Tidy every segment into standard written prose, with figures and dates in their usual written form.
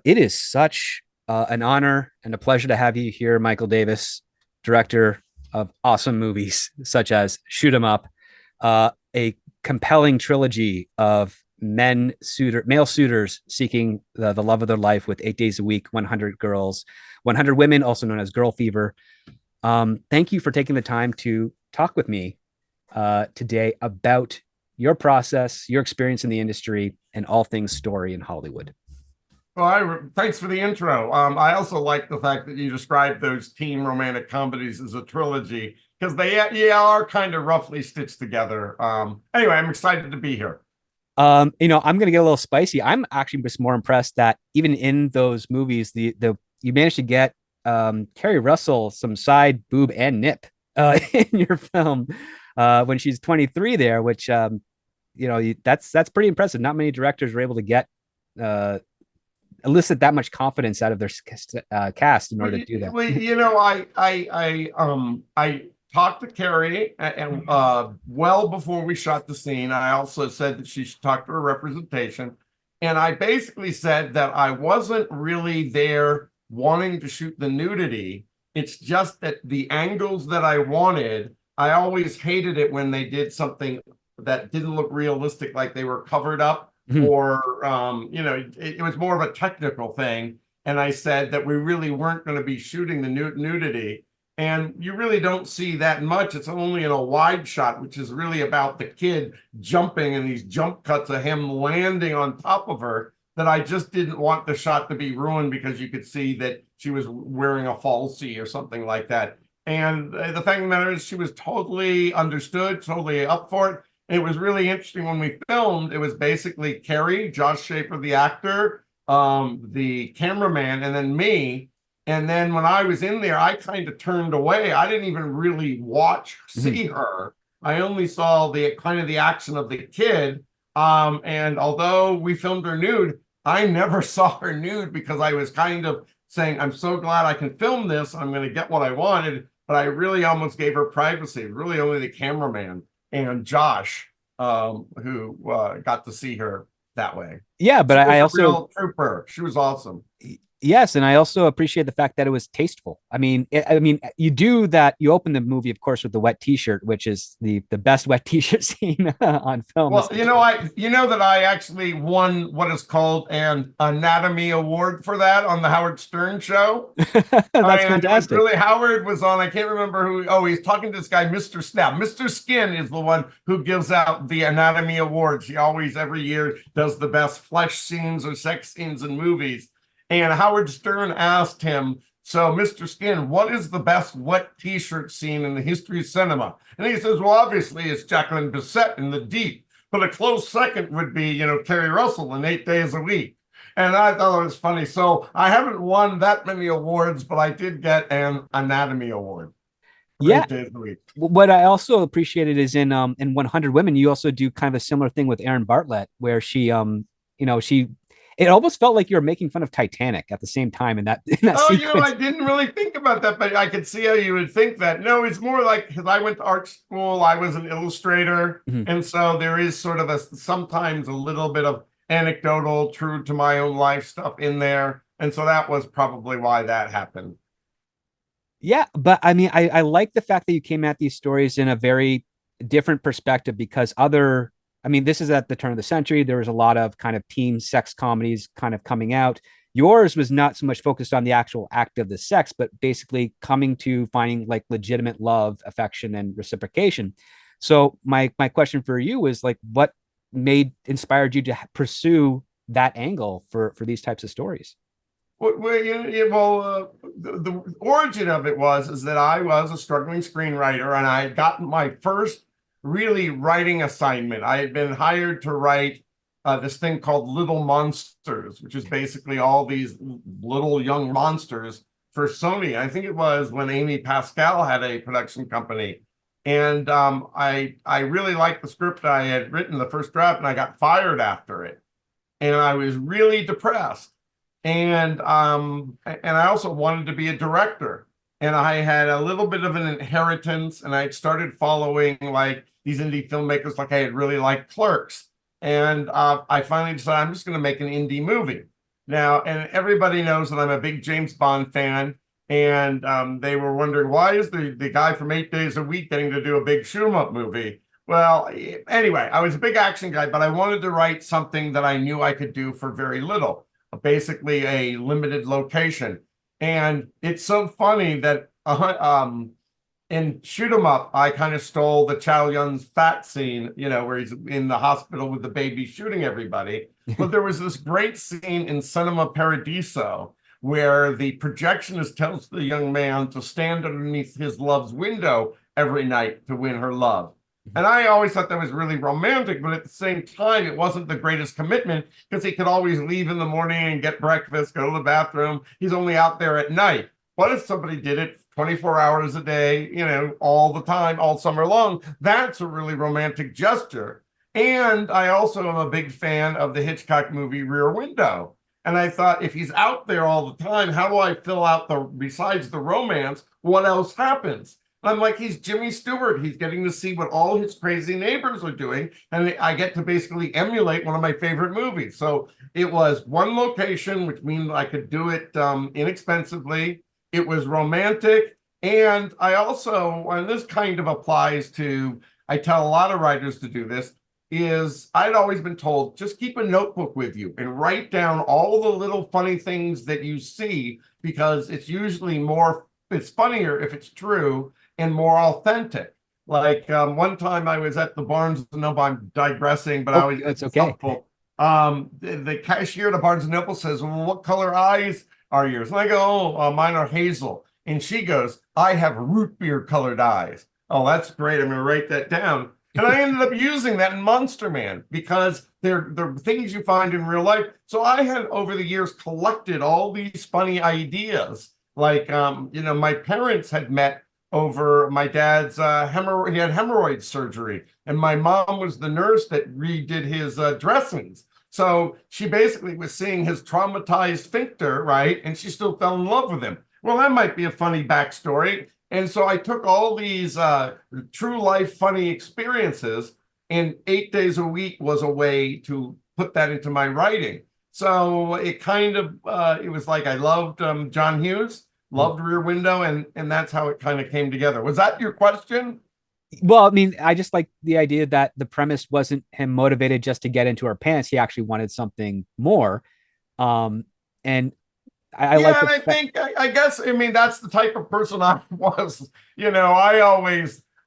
It is such an honor and a pleasure to have you here, Michael Davis, director of awesome movies such as Shoot 'Em Up, a compelling trilogy of male suitors seeking the love of their life with 8 days a week, 100 girls, 100 women, also known as Girl Fever. Thank you for taking the time to talk with me today about your process, your experience in the industry, and all things story in Hollywood. Thanks for the intro. I also like the fact that you described those teen romantic comedies as a trilogy because they are kind of roughly stitched together. Anyway, I'm excited to be here. I'm gonna get a little spicy. I'm actually just more impressed that even in those movies, the you managed to get Carrie Russell some side boob and nip in your film when she's 23 there, which that's pretty impressive. Not many directors were able to get uh, elicit that much confidence out of their cast in order to do that. I talked to Carrie and well before we shot the scene. I also said that she should talk to her representation, and I basically said that I wasn't really there wanting to shoot the nudity. It's just that the angles that I wanted, I always hated it when they did something that didn't look realistic, like they were covered up Mhm. or it was more of a technical thing. And I said that we really weren't going to be shooting the nudity, and you really don't see that much. It's only in a wide shot, which is really about the kid jumping and these jump cuts of him landing on top of her, that I just didn't want the shot to be ruined because you could see that she was wearing a falsie or something like that. And the fact of the matter is, she was totally understood, totally up for it. It was really interesting when we filmed. It was basically Carrie, Josh Schaefer, the actor, the cameraman, and then me. And then when I was in there, I kind of turned away. I didn't even really see her. I only saw the kind of the action of the kid. And although we filmed her nude, I never saw her nude because I was kind of saying, I'm so glad I can film this. I'm going to get what I wanted. But I really almost gave her privacy. Really only the cameraman and Josh, who got to see her that way. Yeah, but She was I a also real trooper. She was awesome. yes, and I also appreciate the fact that it was tasteful. I mean, you do that. You open the movie, of course, with the wet T-shirt, which is the best wet T-shirt scene on film. Well, you know that I actually won what is called an Anatomy Award for that on the Howard Stern show. That's And it was fantastic. really, Howard was on, I can't remember who. Oh, he's talking to this guy, Mr. Snap. Mr. Skin is the one who gives out the Anatomy Awards. He always, every year, does the best flesh scenes or sex scenes in movies. And Howard Stern asked him, so, Mr. Skin, what is the best wet T-shirt scene in the history of cinema? And he says, well, obviously, it's Jacqueline Bisset in The Deep. But a close second would be, Carrie Russell in 8 Days a Week. And I thought it was funny. So I haven't won that many awards, but I did get an Anatomy Award for Yeah. 8 Days a Week. What I also appreciated is in 100 Women, you also do kind of a similar thing with Erin Bartlett, where she it almost felt like you were making fun of Titanic at the same time in that Oh, sequence. I didn't really think about that, but I could see how you would think that. No, it's more like, because I went to art school, I was an illustrator, Mhm. and so there is sort of sometimes a little bit of anecdotal, true to my own life stuff in there, and so that was probably why that happened. Yeah, but I mean, I like the fact that you came at these stories in a very different perspective because I mean, this is at the turn of the century. There was a lot of kind of teen sex comedies kind of coming out. Yours was not so much focused on the actual act of the sex, but basically coming to finding like legitimate love, affection, and reciprocation. So my question for you is like, what inspired you to pursue that angle for these types of stories? The origin of it is that I was a struggling screenwriter, and I had gotten my first really writing assignment. I had been hired to write this thing called Little Monsters, which is basically all these little young monsters for Sony. I think it was when Amy Pascal had a production company. And I really liked the script I had written, the first draft, and I got fired after it. And I was really depressed. And I also wanted to be a director. And I had a little bit of an inheritance, and I started following like these indie filmmakers, like I had really liked Clerks. And I finally decided I'm just going to make an indie movie. Now, and everybody knows that I'm a big James Bond fan, and they were wondering why is the guy from 8 Days a Week getting to do a big shoot 'em up movie? Well, anyway, I was a big action guy, but I wanted to write something that I knew I could do for very little, basically a limited location. And it's so funny that in Shoot 'em Up, I kind of stole the Chow Yun's fat scene, where he's in the hospital with the baby shooting everybody. But there was this great scene in Cinema Paradiso where the projectionist tells the young man to stand underneath his love's window every night to win her love. And I always thought that was really romantic, but at the same time, it wasn't the greatest commitment because he could always leave in the morning and get breakfast, go to the bathroom. He's only out there at night. What if somebody did it 24 hours a day, all the time, all summer long? That's a really romantic gesture. And I also am a big fan of the Hitchcock movie Rear Window. And I thought, if he's out there all the time, how do I fill out besides the romance, what else happens? And I'm like, he's Jimmy Stewart. He's getting to see what all his crazy neighbors are doing. And I get to basically emulate one of my favorite movies. So it was one location, which means I could do it inexpensively. It was romantic. And I also, and this kind of applies to, I tell a lot of writers to do this, is I'd always been told, just keep a notebook with you and write down all the little funny things that you see, because it's usually it's funnier if it's true and more authentic. Like one time I was at the Barnes and Noble, I'm digressing, but I was, It's it's okay. helpful. The cashier at the Barnes and Noble says, well, what color eyes are yours? And I go, oh, mine are hazel. And she goes, I have root beer colored eyes. Oh, that's great. I'm going to write that down. And I ended up using that in Monster Man because they're things you find in real life. So I had over the years collected all these funny ideas. Like, my parents had met over my dad's he had hemorrhoid surgery, and my mom was the nurse that redid his dressings. So she basically was seeing his traumatized sphincter, right? And she still fell in love with him. Well, that might be a funny backstory. And so I took all these true life funny experiences, and 8 days a week was a way to put that into my writing. So it kind of it was like I loved John Hughes, loved Rear Window, and that's how it kind of came together. Was that your question? Well, I mean, I just like the idea that the premise wasn't him motivated just to get into her pants. He actually wanted something more. Um, and I like Yeah, and the I fact. think I guess I mean that's the type of person I was.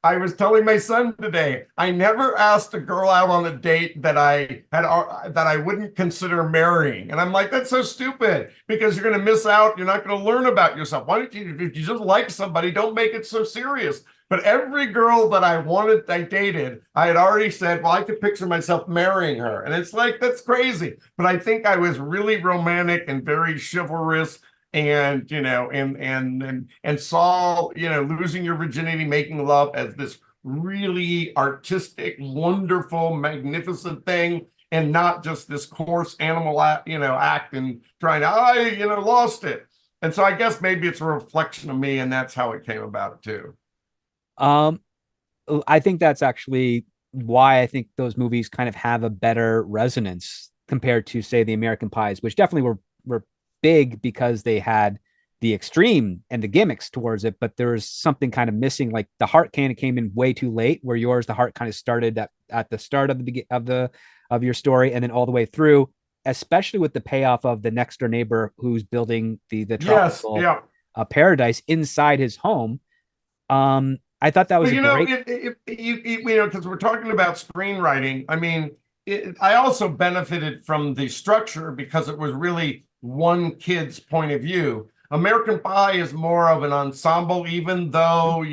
I was telling my son today, I never asked a girl out on a date that I wouldn't consider marrying. And I'm like, that's so stupid because you're going to miss out. You're not going to learn about yourself. Why don't you, if you just like somebody, don't make it so serious. But every girl that I dated, I had already said, well, I could picture myself marrying her. And it's like, that's crazy. But I think I was really romantic and very chivalrous, and and saw losing your virginity, making love as this really artistic, wonderful, magnificent thing, and not just this coarse animal act and trying to lost it. And so I guess maybe it's a reflection of me, and that's how it came about too. Um, I think that's actually why I think those movies kind of have a better resonance compared to, say, the American Pies, which definitely were big because they had the extreme and the gimmicks towards it, but there was something kind of missing. Like the heart kind of came in way too late, where yours, the heart kind of started at the start of of your story, and then all the way through, especially with the payoff of the next door neighbor who's building the Yes, tropical yeah. paradise inside his home. I thought that was Well, a great. because we're talking about screenwriting. I mean, I also benefited from the structure because it was really one kid's point of view. American Pie is more of an ensemble, even though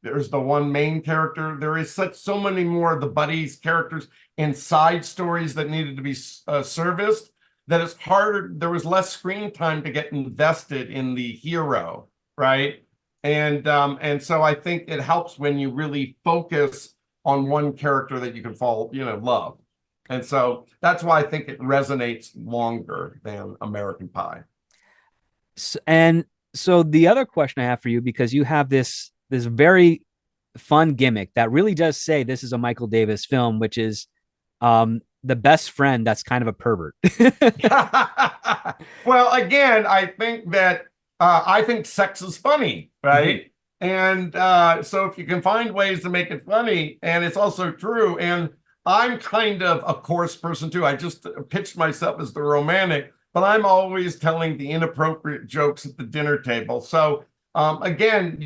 there's the one main character. There is so many more of the buddies characters and side stories that needed to be serviced, that it's harder. There was less screen time to get invested in the hero, right? And so I think it helps when you really focus on one character that you can fall, love. And so that's why I think it resonates longer than American Pie. And so the other question I have for you, because you have this very fun gimmick that really does say this is a Michael Davis film, which is the best friend that's kind of a pervert. Well, again, I think sex is funny, Mhm. right? And so if you can find ways to make it funny, and it's also true, and I'm kind of a coarse person too. I just pitched myself as the romantic, but I'm always telling the inappropriate jokes at the dinner table. So again,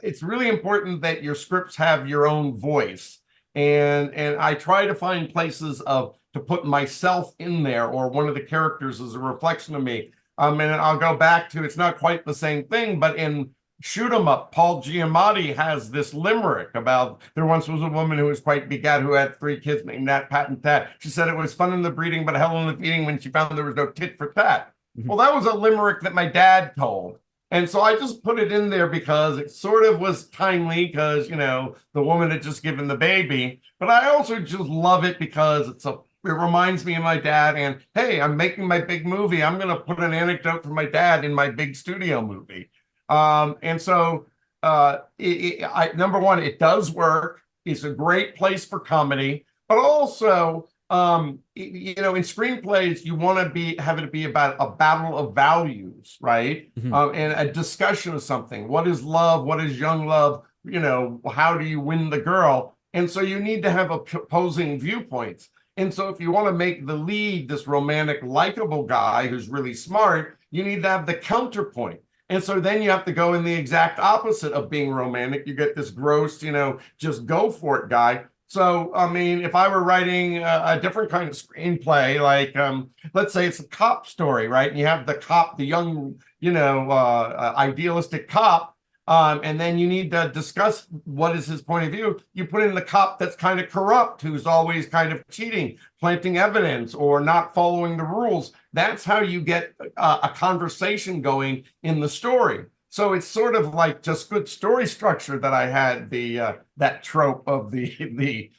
it's really important that your scripts have your own voice, and I try to find places of to put myself in there or one of the characters as a reflection of me. And I'll go back to it's not quite the same thing, but in Shoot 'em Up, Paul Giamatti has this limerick about there once was a woman who was quite begat who had 3 kids named Nat, Pat, and Tat. She said it was fun in the breeding, but hell in the feeding when she found there was no tit for tat. Mhm. Well, that was a limerick that my dad told. And so I just put it in there because it sort of was timely because, the woman had just given the baby. But I also just love it because it reminds me of my dad. And hey, I'm making my big movie. I'm going to put an anecdote from my dad in my big studio movie. And so, number one, it does work. It's a great place for comedy, but also, in screenplays, you want to have it be about a battle of values, right? Mhm. And a discussion of something. What is love? What is young love? How do you win the girl? And so you need to have opposing viewpoints. And so if you want to make the lead this romantic, likable guy who's really smart, you need to have the counterpoint. And so then you have to go in the exact opposite of being romantic. You get this gross, just go for it guy. So, I mean, if I were writing a different kind of screenplay, like let's say it's a cop story, right? And you have the cop, the young, idealistic cop, and then you need to discuss what is his point of view. You put in the cop that's kind of corrupt, who's always kind of cheating, planting evidence, or not following the rules. That's how you get a conversation going in the story. So it's sort of like just good story structure that I had that trope of the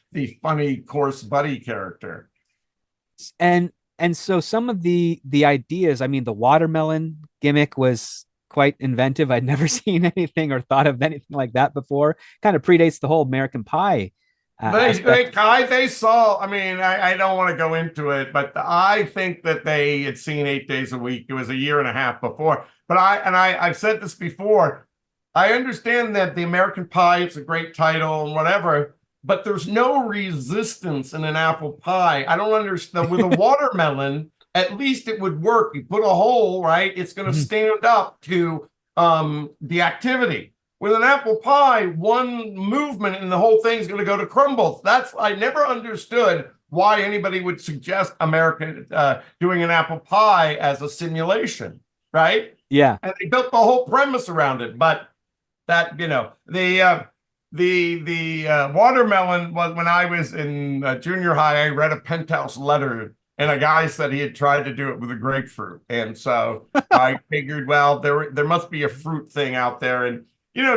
funny coarse buddy character. and and so some of the ideas, I mean, the watermelon gimmick was quite inventive. I'd never seen anything or thought of anything like that before. Kind of predates the whole American Pie aspect. They saw. I mean, I don't want to go into it, but I think that they had seen 8 days a week. It was a year and a half before. But I've said this before. I understand that the American Pie, it's a great title and whatever, but there's no resistance in an apple pie. I don't understand. With a watermelon, at least it would work. You put a hole, right? It's going to Mhm. stand up to the activity. With an apple pie, one movement and the whole thing's going to go to crumble. I never understood why anybody would suggest American doing an apple pie as a simulation, right? Yeah. And they built the whole premise around it. But that the watermelon was when I was in junior high. I read a penthouse letter, and a guy said he had tried to do it with a grapefruit, and so I figured, well, there must be a fruit thing out there, and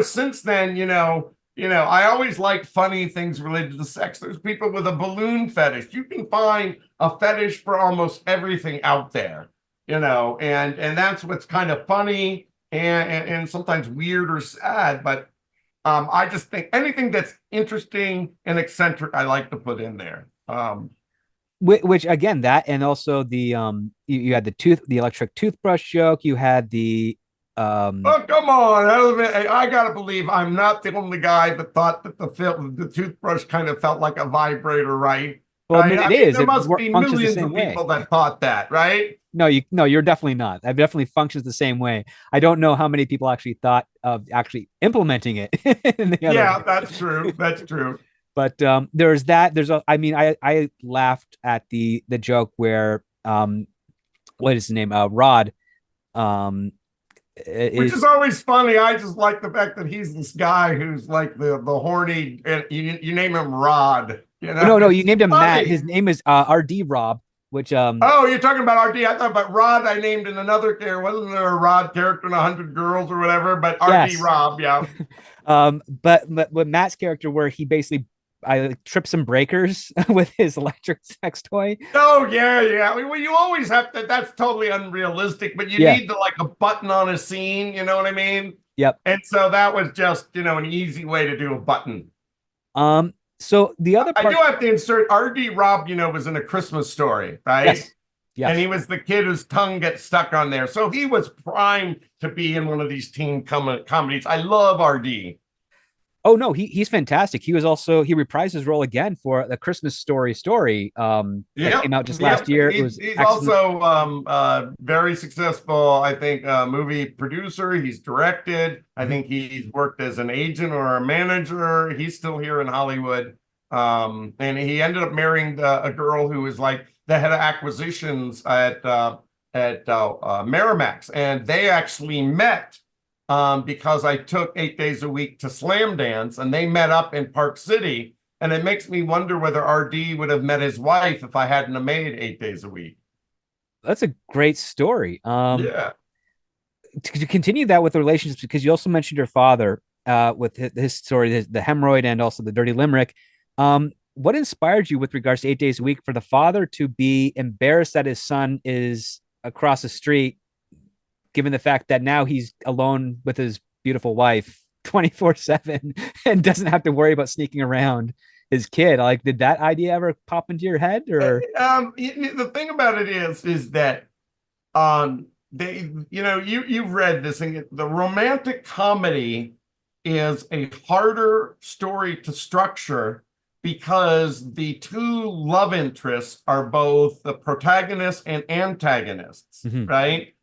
since then, I always like funny things related to sex. There's people with a balloon fetish. You can find a fetish for almost everything out there, and that's what's kind of funny and sometimes weird or sad. But I just think anything that's interesting and eccentric, I like to put in there. Which again, that and also you had the electric toothbrush joke. You had the Oh, come on. I gotta believe I'm not the only guy that thought that the toothbrush kind of felt like a vibrator, right? well, I Right. mean, I it mean, is. there It must be functions the millions same of way. people that thought that, right? No, you're definitely not. It definitely functions the same way. I don't know how many people actually thought of actually implementing it in the other Yeah, way. that's true. That's true. But there's that. I mean, I laughed at the joke where what is his name? Rod um Which is is always funny. I just like the fact that he's this guy who's like the horny, and you name him Rod. oh, no, you It's named him Matt. funny. His name is RD Rob, which Oh, you're talking about RD. I thought about Rod. I named in another character. Wasn't there a Rod character in 100 Girls or whatever? But RD yes. Rob, yeah. But with Matt's character where he basically I trips some breakers with his electric sex toy. Oh, yeah, yeah. Well, you always have to. That's totally unrealistic, but you Yeah. need to like a button on a scene. You know what I mean? Yep. And so that was just, an easy way to do a button. Um So the other I do part, have to insert R.D. Robb, was in A Christmas Story, right? yes, And yes. he was the kid whose tongue gets stuck on there. So he was primed to be in one of these teen comedies. I love R.D. Oh no, he's fantastic. He was also he reprised his role again for the Christmas Story that came Yep, out just last yep. year. It He's was he's excellent. also very successful, I think, movie producer. He's directed. I Mhm. think he's worked as an agent or a manager. He's still here in Hollywood. And he ended up marrying a girl who was like the head of acquisitions at Miramax, and they actually met because I took 8 days a week to Slam Dance, and they met up in Park City. And it makes me wonder whether RD would have met his wife if I hadn't have made 8 days a week. That's a great story. Yeah. To continue that with the relationships, because you also mentioned your father with his story, the hemorrhoid, and also the dirty limerick. What inspired you with regards to 8 days a week for the father to be embarrassed that his son is across the street, given the fact that now he's alone with his beautiful wife 24/7 and doesn't have to worry about sneaking around his kid? Like, did that idea ever pop into your head? Or The thing about it is that they you've read this thing. The romantic comedy is a harder story to structure because the two love interests are both the protagonists and antagonists, Mhm. right?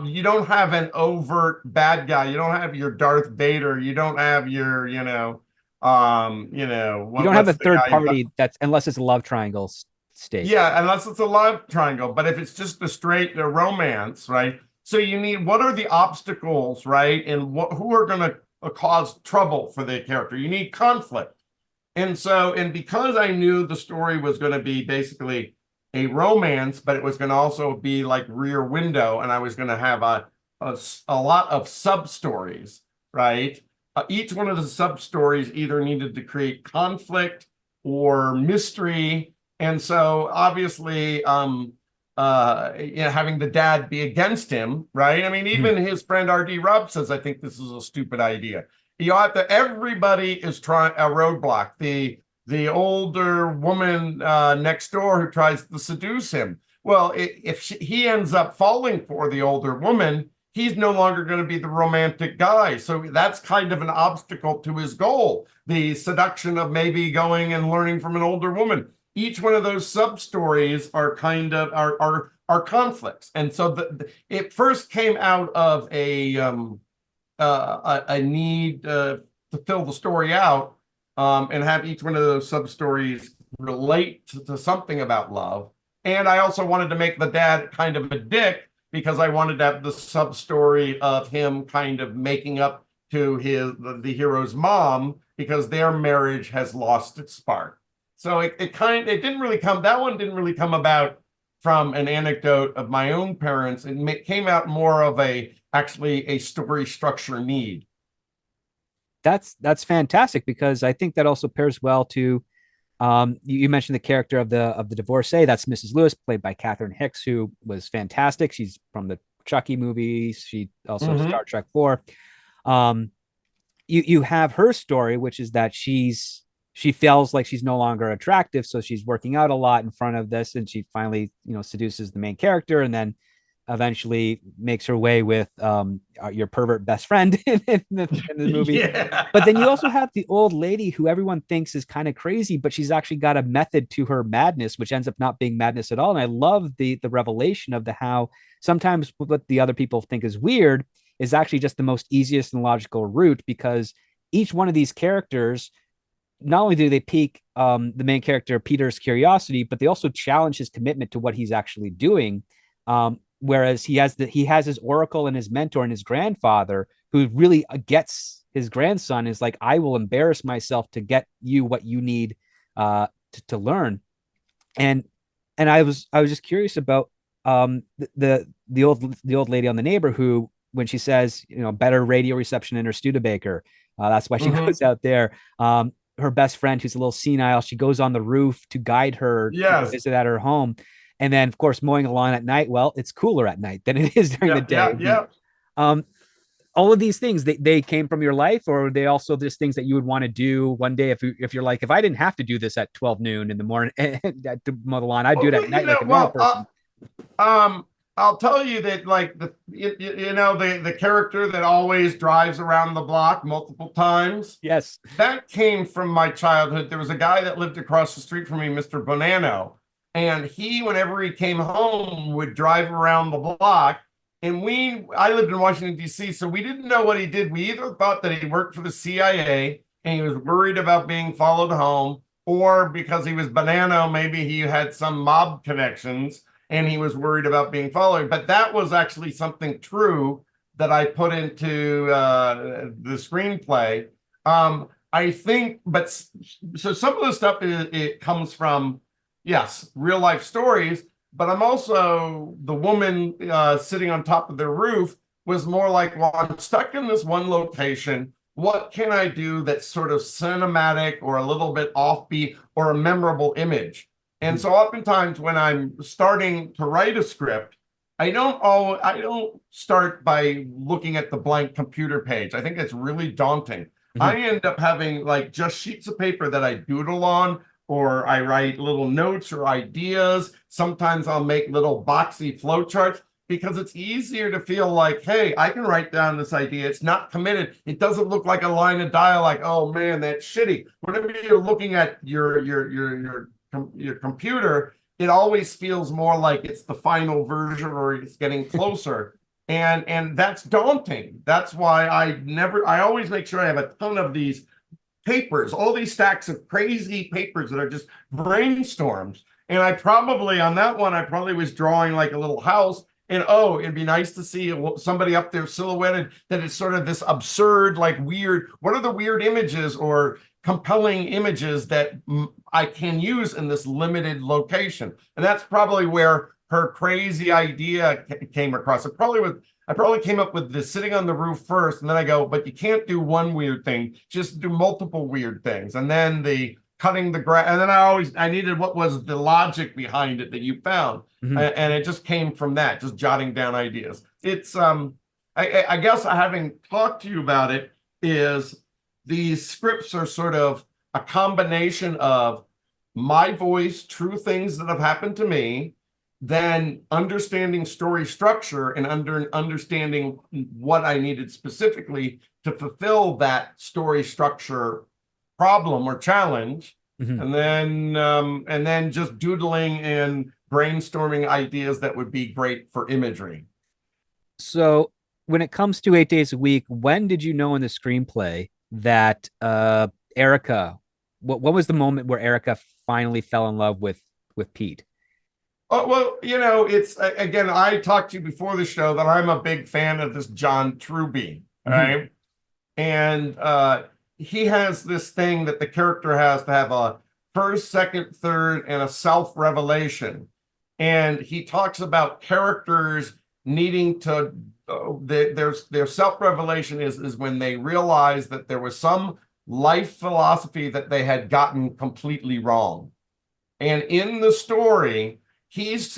You don't have an overt bad guy. You don't have your Darth Vader. You don't have your, You don't have a what's the third guy? party that's unless it's a love triangle state. Yeah, unless it's a love triangle. But if it's just a straight romance, right? So you need, what are the obstacles, right? And who are going to cause trouble for the character? You need conflict. And because I knew the story was going to be basically a romance, but it was going to also be like Rear Window, and I was going to have a lot of sub stories, right? Each one of the sub stories either needed to create conflict or mystery. And so obviously, having the dad be against him, right? I mean, Mhm. even his friend R.D. Robb says, I think this is a stupid idea. Everybody is trying a roadblock. The older woman next door who tries to seduce him. Well, if he ends up falling for the older woman, he's no longer going to be the romantic guy. So that's kind of an obstacle to his goal, the seduction of maybe going and learning from an older woman. Each one of those sub stories are kind of are conflicts, and so it first came out of a need to fill the story out, and have each one of those sub stories relate to something about love. And I also wanted to make the dad kind of a dick because I wanted to have the sub story of him kind of making up to the hero's mom because their marriage has lost its spark. So it didn't really come, that one didn't really come about from an anecdote of my own parents. It came out more of actually a story structure need. That's fantastic because I think that also pairs well to you mentioned the character of the divorcee. That's Mrs. Lewis, played by Catherine Hicks, who was fantastic. She's from the Chucky movies. She also Mm-hmm. Star Trek 4. Um, you have her story, which is that she feels like she's no longer attractive, so she's working out a lot in front of this, and she finally seduces the main character, and then eventually makes her way with your pervert best friend in the movie. But then you Yeah. also have the old lady who everyone thinks is kind of crazy, but she's actually got a method to her madness, which ends up not being madness at all. And I love the revelation of the how sometimes what the other people think is weird is actually just the most easiest and logical route, because each one of these characters, not only do they pique the main character Peter's curiosity, but they also challenge his commitment to what he's actually doing. Whereas he has his oracle and his mentor and his grandfather who really gets his grandson, is like, I will embarrass myself to get you what you need to learn. And I was just curious about the old lady on the neighbor who, when she says, better radio reception in her Studebaker, that's why she Mm-hmm. goes out there. Her best friend, who's a little senile, she goes on the roof to guide her to Yes. visit at her home. And then, of course, mowing a lawn at night, well, it's cooler at night than it is during the Yeah. Yeah. day. Yeah. Um, all of these things, they came from your life, or are they also just things that you would want to do one day if you're like, if I didn't have to do this at 12 noon in the morning to mow the lawn, I'd do it Well, at night like a normal person. um, I'll tell you that like the character that always drives around the block multiple times, Yes. that came from my childhood. There was a guy that lived across the street from me, Mr. Bonanno, and he, whenever he came home, would drive around the block. And I lived in Washington, D.C., so we didn't know what he did. We either thought that he worked for the CIA and he was worried about being followed home, or because he was Bonanno, maybe he had some mob connections and he was worried about being followed. But that was actually something true that I put into the screenplay. I think, but so some of the stuff it comes from, yes, real life stories. But I'm also the woman sitting on top of their roof was more like, well, I'm stuck in this one location. What can I do that's sort of cinematic or a little bit offbeat or a memorable image? And so oftentimes when I'm starting to write a script, I don't start by looking at the blank computer page. I think that's really daunting. Mm-hmm. I end up having like just sheets of paper that I doodle on, or I write little notes or ideas. Sometimes I'll make little boxy flowcharts because it's easier to feel like, hey, I can write down this idea. It's not committed. It doesn't look like a line of dialogue. Oh man, that's shitty. Whenever you're looking at your computer, it always feels more like it's the final version or it's getting closer. And that's daunting. That's why I always make sure I have a ton of these papers, all these stacks of crazy papers that are just brainstorms. And on that one, I probably was drawing like a little house. And oh, it'd be nice to see somebody up there silhouetted that is sort of this absurd, like weird. What are the weird images or compelling images that I can use in this limited location? And that's probably where her crazy idea came across. I probably came up with this sitting on the roof first, and then I go, but you can't do one weird thing, just do multiple weird things. And then the cutting the grass, and then I needed what was the logic behind it that you found. Mm-hmm. And it just came from that, just jotting down ideas. It's I guess having talked to you about it is these scripts are sort of a combination of my voice, true things that have happened to me, then understanding story structure and understanding what I needed specifically to fulfill that story structure problem or challenge, Mm-hmm. and then just doodling and brainstorming ideas that would be great for imagery. So when it comes to 8 days a week, when did you know in the screenplay that Erica, what was the moment where Erica finally fell in love with Pete? Oh, well, it's again, I talked to you before the show that I'm a big fan of this John Truby, Mm-hmm. right? And he has this thing that the character has to have a first, second, third, and a self-revelation. And he talks about characters needing to their self-revelation is when they realize that there was some life philosophy that they had gotten completely wrong. And in the story, he's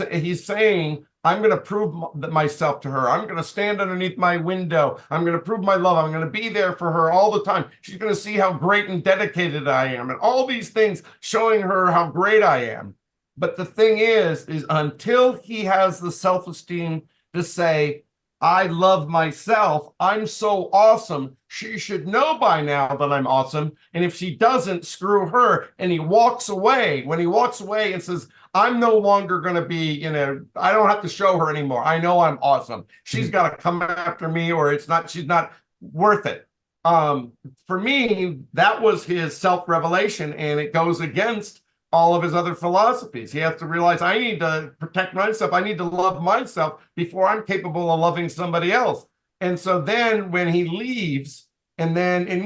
saying, I'm going to prove myself to her. I'm going to stand underneath my window. I'm going to prove my love. I'm going to be there for her all the time. She's going to see how great and dedicated I am, and all these things showing her how great I am. But the thing is until he has the self-esteem to say, I love myself, I'm so awesome, she should know by now that I'm awesome. And if she doesn't, screw her. And he walks away. When he walks away and says, I'm no longer going to be, I don't have to show her anymore. I know I'm awesome. She's Mm-hmm. got to come after me, or she's not worth it. For me, that was his self-revelation, and it goes against all of his other philosophies. He has to realize, I need to protect myself. I need to love myself before I'm capable of loving somebody else. And so then when he leaves, and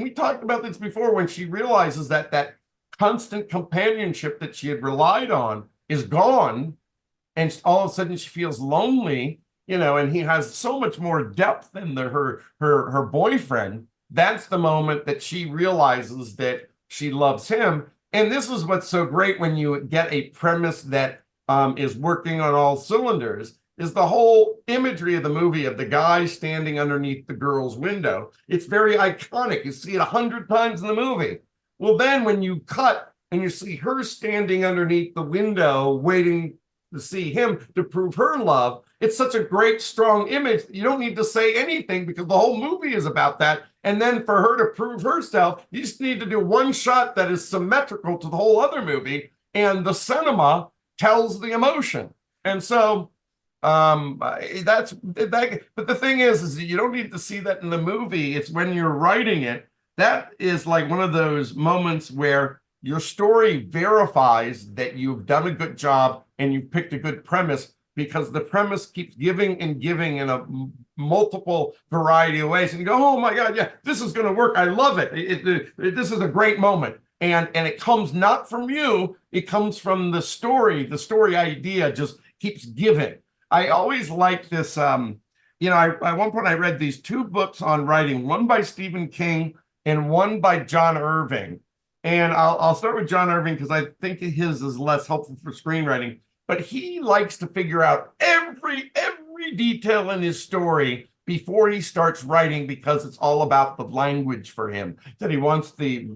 we talked about this before, when she realizes that constant companionship that she had relied on is gone, and all of a sudden she feels lonely, and he has so much more depth than her boyfriend. That's the moment that she realizes that she loves him. And this is what's so great when you get a premise that is working on all cylinders, is the whole imagery of the movie of the guy standing underneath the girl's window. It's very iconic. You see it 100 times in the movie. Well, then when you cut and you see her standing underneath the window waiting to see him to prove her love, it's such a great, strong image that you don't need to say anything because the whole movie is about that. And then for her to prove herself, you just need to do one shot that is symmetrical to the whole other movie, and the cinema tells the emotion. And so that's that. But the thing is you don't need to see that in the movie. It's when you're writing it. That is like one of those moments where your story verifies that you've done a good job and you've picked a good premise, because the premise keeps giving and giving in a multiple variety of ways. And you go, oh my God, yeah, this is going to work. I love it. This is a great moment. And it comes not from you, it comes from the story. The story idea just keeps giving. I always like this. At one point I read these two books on writing, one by Stephen King and one by John Irving. And I'll start with John Irving because I think his is less helpful for screenwriting. But he likes to figure out every detail in his story before he starts writing, because it's all about the language for him. That he wants the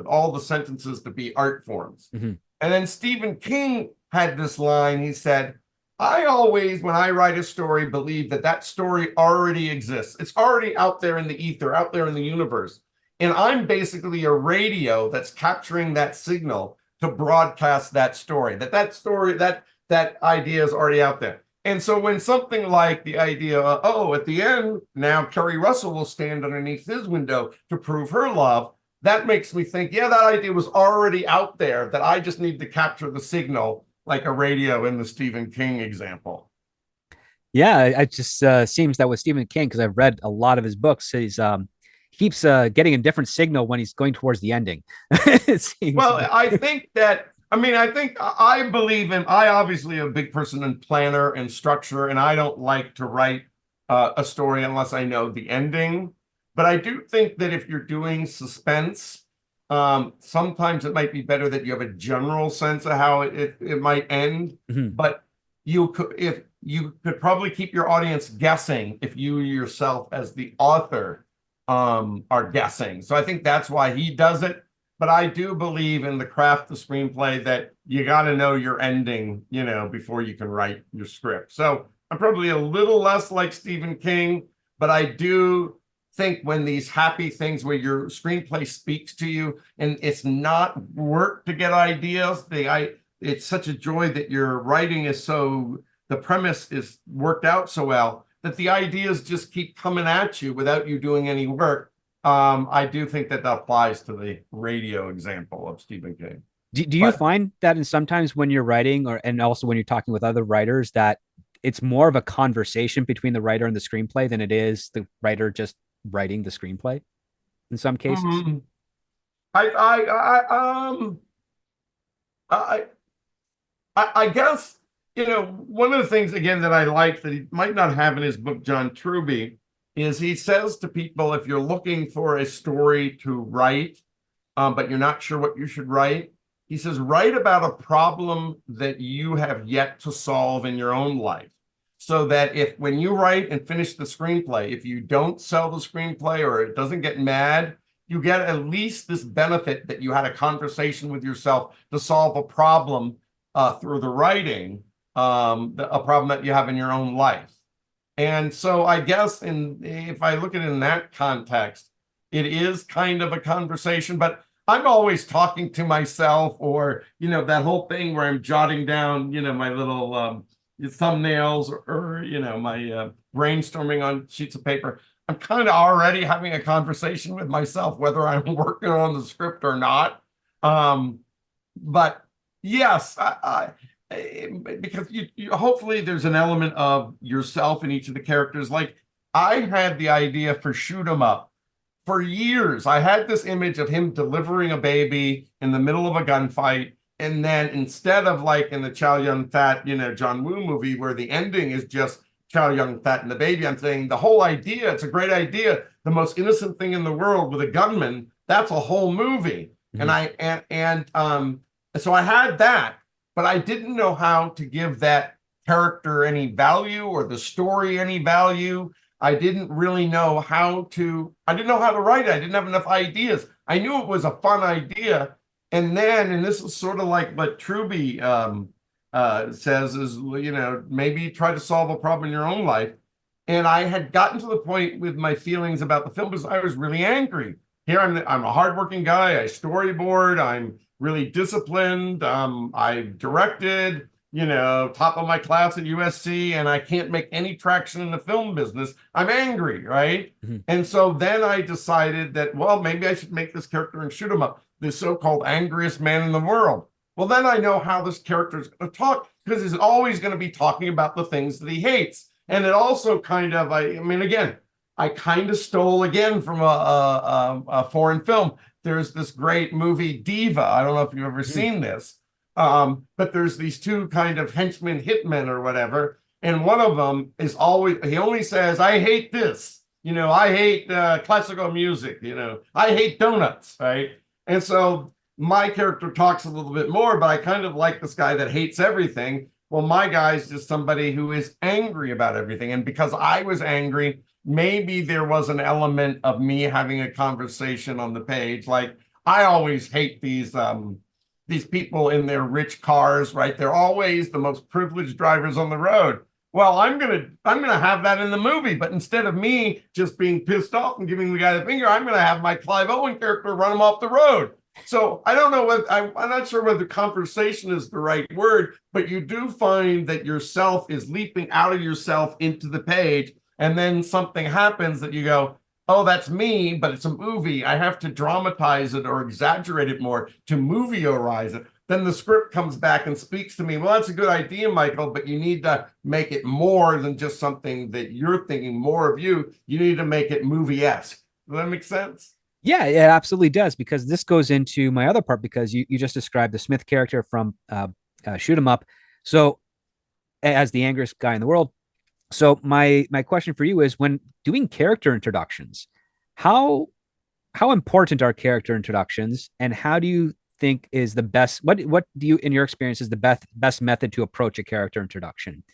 all the sentences to be art forms. Mm-hmm. And then Stephen King had this line. He said, I always, when I write a story, believe that story already exists. It's already out there in the ether, out there in the universe. And I'm basically a radio that's capturing that signal to broadcast that story, that idea is already out there. And so when something like the idea of, at the end, now Kerry Russell will stand underneath his window to prove her love, that makes me think, yeah, that idea was already out there, that I just need to capture the signal like a radio in the Stephen King example. Yeah, it just seems that with Stephen King, because I've read a lot of his books, he keeps getting a different signal when he's going towards the ending. It seems. Well, I think I believe I obviously am a big person in planner and structure, and I don't like to write a story unless I know the ending. But I do think that if you're doing suspense, sometimes it might be better that you have a general sense of how it might end. Mm-hmm. But you could probably keep your audience guessing if you yourself as the author are guessing. So I think that's why he does it. But I do believe in the craft of screenplay that you got to know your ending, before you can write your script. So I'm probably a little less like Stephen King, but I do think when these happy things where your screenplay speaks to you and it's not work to get ideas, it's such a joy that your writing is the premise is worked out so well that the ideas just keep coming at you without you doing any work. I do think that applies to the radio example of Stephen King. Do you find that in sometimes when you're writing and also when you're talking with other writers that it's more of a conversation between the writer and the screenplay than it is the writer just writing the screenplay in some cases? Mm-hmm. I guess, one of the things, again, that I like that he might not have in his book, John Truby, is he says to people, if you're looking for a story to write, but you're not sure what you should write, he says, write about a problem that you have yet to solve in your own life. So that when you write and finish the screenplay, if you don't sell the screenplay or it doesn't get mad, you get at least this benefit that you had a conversation with yourself to solve a problem through the writing, a problem that you have in your own life. And so I guess if I look at it in that context, it is kind of a conversation, but I'm always talking to myself, or, that whole thing where I'm jotting down, my little thumbnails or my brainstorming on sheets of paper. I'm kind of already having a conversation with myself, whether I'm working on the script or not. But yes, because you hopefully there's an element of yourself in each of the characters. Like I had the idea for Shoot 'Em Up for years. I had this image of him delivering a baby in the middle of a gunfight, and then instead of like in the Chow Yun-fat, John Woo movie where the ending is just Chow Yun-fat and the baby, I'm saying the whole idea, it's a great idea, the most innocent thing in the world with a gunman, that's a whole movie. Mm-hmm. And so I had that. But I didn't know how to give that character any value or the story any value. I didn't really know how to, I didn't know how to write it. I didn't have enough ideas. I knew it was a fun idea. And then, and this is sort of like what Truby says is, maybe try to solve a problem in your own life. And I had gotten to the point with my feelings about the film because I was really angry. Here I'm a hardworking guy. I storyboard. I'm really disciplined. I directed, top of my class at USC, and I can't make any traction in the film business. I'm angry, right? Mm-hmm. And so then I decided that, well, maybe I should make this character and shoot him up, the so-called angriest man in the world. Well, then I know how this character is going to talk because he's always going to be talking about the things that he hates. And it also kind of, again, I kind of stole again from a foreign film. There's this great movie, Diva. I don't know if you've ever seen this, but there's these two kind of henchmen, hitmen or whatever. And one of them is always, he only says, I hate this. I hate classical music. I hate donuts, right? And so my character talks a little bit more, but I kind of like this guy that hates everything. Well, my guy's just somebody who is angry about everything. And because I was angry, maybe there was an element of me having a conversation on the page. Like, I always hate these people in their rich cars, right? They're always the most privileged drivers on the road. Well, I'm gonna have that in the movie, but instead of me just being pissed off and giving the guy the finger, I'm gonna have my Clive Owen character run him off the road. So I don't know whether I'm not sure whether conversation is the right word, but you do find that yourself is leaping out of yourself into the page, and then something happens that you go, oh, that's me, but it's a movie. I have to dramatize it or exaggerate it more to movieorize it. Then the script comes back and speaks to me. Well, that's a good idea, Michael, but you need to make it more than just something that you're thinking, more of you. You need to make it movie-esque. Does that make sense? Yeah, it absolutely does, because this goes into my other part, because you just described the Smith character from Shoot 'Em Up. So, as the angriest guy in the world. So my question for you is, when doing character introductions, how important are character introductions, and how do you think is the best, what do you, in your experience, is the best method to approach a character introduction?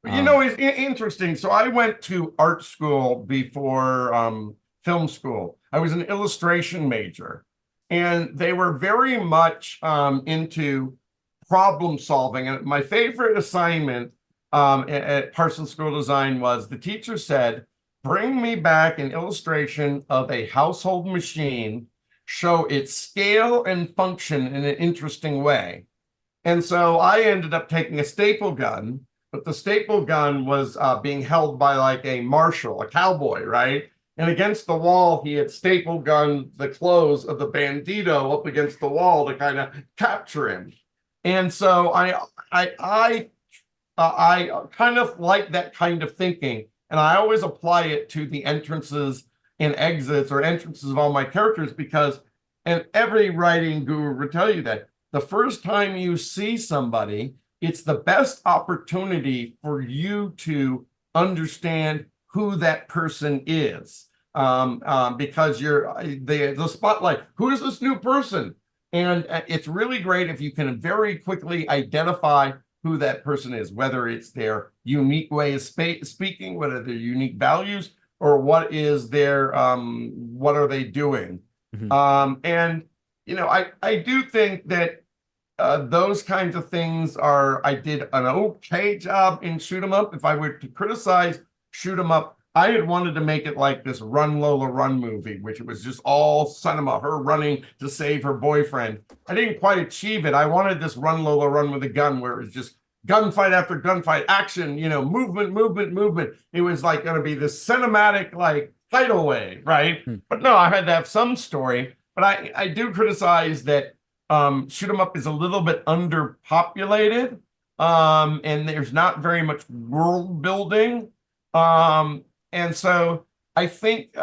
It's interesting. So I went to art school before film school. I was an illustration major, and they were very much into problem solving. And my favorite assignment at Parsons School of Design was, the teacher said, bring me back an illustration of a household machine, show its scale and function in an interesting way. And so I ended up taking a staple gun, but the staple gun was being held by like a marshal, a cowboy, right? And against the wall, he had staple gunned the clothes of the bandito up against the wall to kind of capture him. And so I kind of like that kind of thinking, and I always apply it to the entrances and exits or entrances of all my characters, because, and every writing guru will tell you that the first time you see somebody, it's the best opportunity for you to understand who that person is, because you're the spotlight. Who is this new person? And it's really great if you can very quickly identify who that person is, whether it's their unique way of speaking, whether their unique values, or what is their what are they doing. Mm-hmm. And I do think that those kinds of things are, I did an okay job in Shoot 'Em Up. If I were to criticize Shoot 'Em Up, I had wanted to make it like this Run Lola Run movie, which it was just all cinema, her running to save her boyfriend. I didn't quite achieve it. I wanted this Run Lola Run with a gun, where it was just gunfight after gunfight, action, movement, movement, movement. It was like going to be this cinematic, like, tidal wave, right? Hmm. But no, I had to have some story. But I do criticize that Shoot 'Em Up is a little bit underpopulated, and there's not very much world building. And so I think,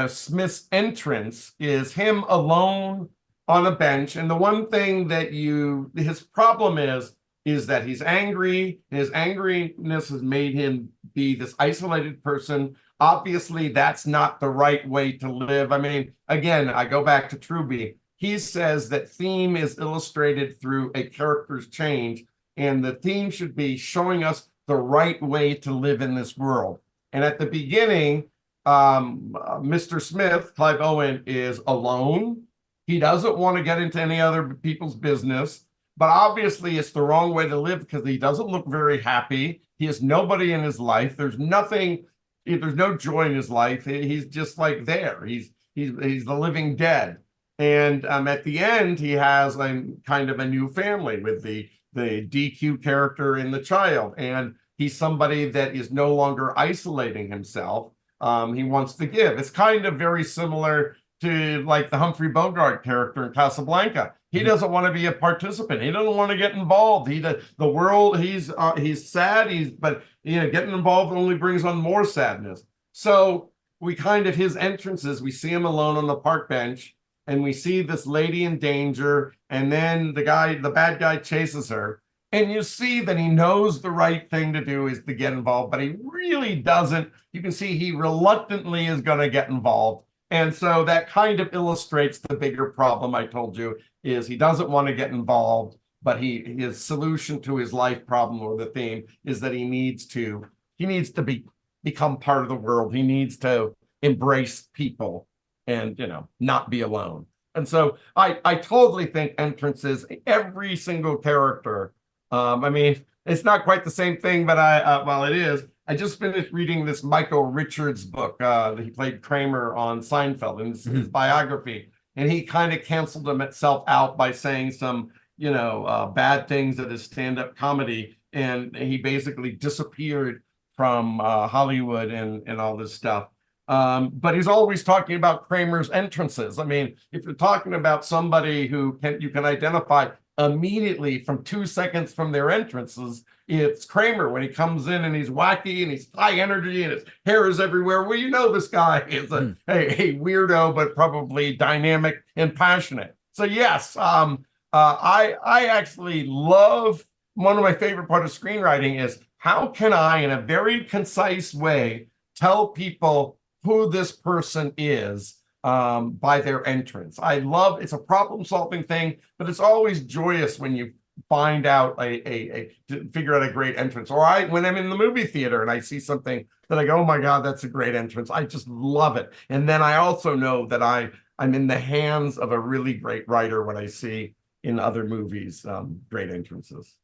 Smith's entrance is him alone on a bench. And the one thing that his problem is that he's angry. His angriness has made him be this isolated person. Obviously, that's not the right way to live. I mean, again, I go back to Truby. He says that theme is illustrated through a character's change. And the theme should be showing us the right way to live in this world. And at the beginning, Mr. Smith, Clive Owen, is alone. He doesn't want to get into any other people's business, but obviously it's the wrong way to live because he doesn't look very happy. He has nobody in his life. There's nothing, there's no joy in his life. He's just like there. He's the living dead. And at the end, he has a kind of a new family with the DQ character and the child. And he's somebody that is no longer isolating himself. He wants to give. It's kind of very similar to like the Humphrey Bogart character in Casablanca. He doesn't want to be a participant. He doesn't want to get involved. The world. He's sad. But getting involved only brings on more sadness. So we kind of his entrances. We see him alone on the park bench, and we see this lady in danger, and then the bad guy chases her. And you see that he knows the right thing to do is to get involved, but he really doesn't. You can see he reluctantly is going to get involved. And so that kind of illustrates the bigger problem I told you is he doesn't want to get involved, but his solution to his life problem or the theme is that he needs to become part of the world. He needs to embrace people and not be alone. And so I totally think entrances, every single character. I mean, it's not quite the same thing, but well, it is. I just finished reading this Michael Richards book. He played Kramer on Seinfeld in his biography, and he kind of canceled himself out by saying some, bad things at his stand-up comedy, and he basically disappeared from Hollywood and all this stuff. But he's always talking about Kramer's entrances. I mean, if you're talking about somebody who you can identify immediately from 2 seconds from their entrances, it's Kramer when he comes in and he's wacky and he's high energy and his hair is everywhere. Well, this guy is a weirdo, but probably dynamic and passionate. So yes, I actually love, one of my favorite part of screenwriting is how can I, in a very concise way, tell people who this person is by their entrance. It's a problem-solving thing, but it's always joyous when you find out to figure out a great entrance. Or when I'm in the movie theater and I see something that I go, oh my God, that's a great entrance. I just love it. And then I also know that I'm in the hands of a really great writer when I see in other movies great entrances.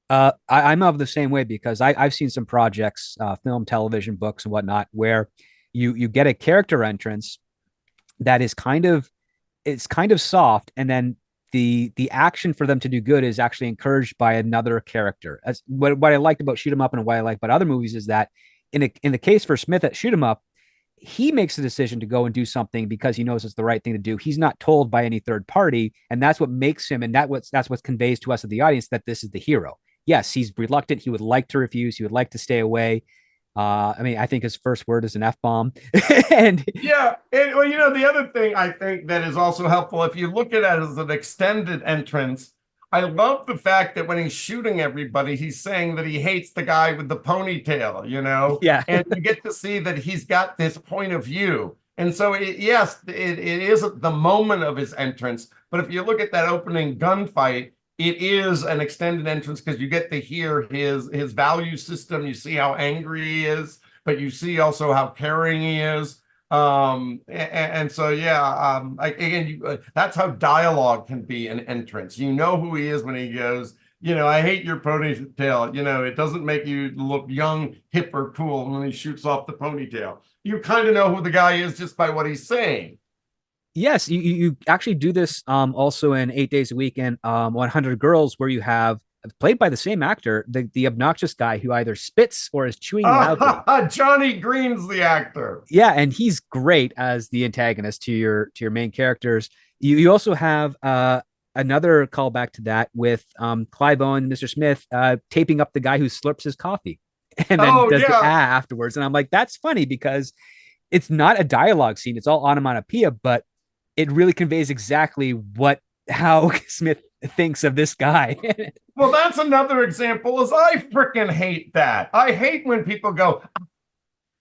I'm of the same way because I've seen some projects, film, television, books, and whatnot, where you get a character entrance that is kind of soft, and then the action for them to do good is actually encouraged by another character. As what I liked about Shoot 'Em Up and what I like about other movies is that in the case for Smith at Shoot 'Em Up, he makes the decision to go and do something because he knows it's the right thing to do. He's not told by any third party, and that's what makes him, and that's what conveys to us as the audience that this is the hero. Yes, he's reluctant. He would like to refuse. He would like to stay away. I mean, I think his first word is an F-bomb. And yeah, and well, the other thing I think that is also helpful, if you look at it as an extended entrance, I love the fact that when he's shooting everybody, he's saying that he hates the guy with the ponytail, yeah, and you get to see that he's got this point of view. And so, yes, it is the moment of his entrance. But if you look at that opening gunfight, it is an extended entrance because you get to hear his value system. You see how angry he is, but you see also how caring he is. And so, yeah, again, that's how dialogue can be an entrance. You know who he is when he goes, I hate your ponytail. It doesn't make you look young, hip, or cool when he shoots off the ponytail. You kind of know who the guy is just by what he's saying. yes, you actually do this also in 8 Days a Week and 100 Girls, where you have played by the same actor, the obnoxious guy who either spits or is chewing loudly. Johnny Green's the actor. Yeah, and he's great as the antagonist to your main characters. You also have another callback to that with Clive Owen, Mr. Smith, taping up the guy who slurps his coffee and then does the afterwards. And I'm like, that's funny because it's not a dialogue scene; it's all onomatopoeia, but it really conveys exactly how Smith thinks of this guy. Well, that's another example. Is I freaking hate that. I hate when people go,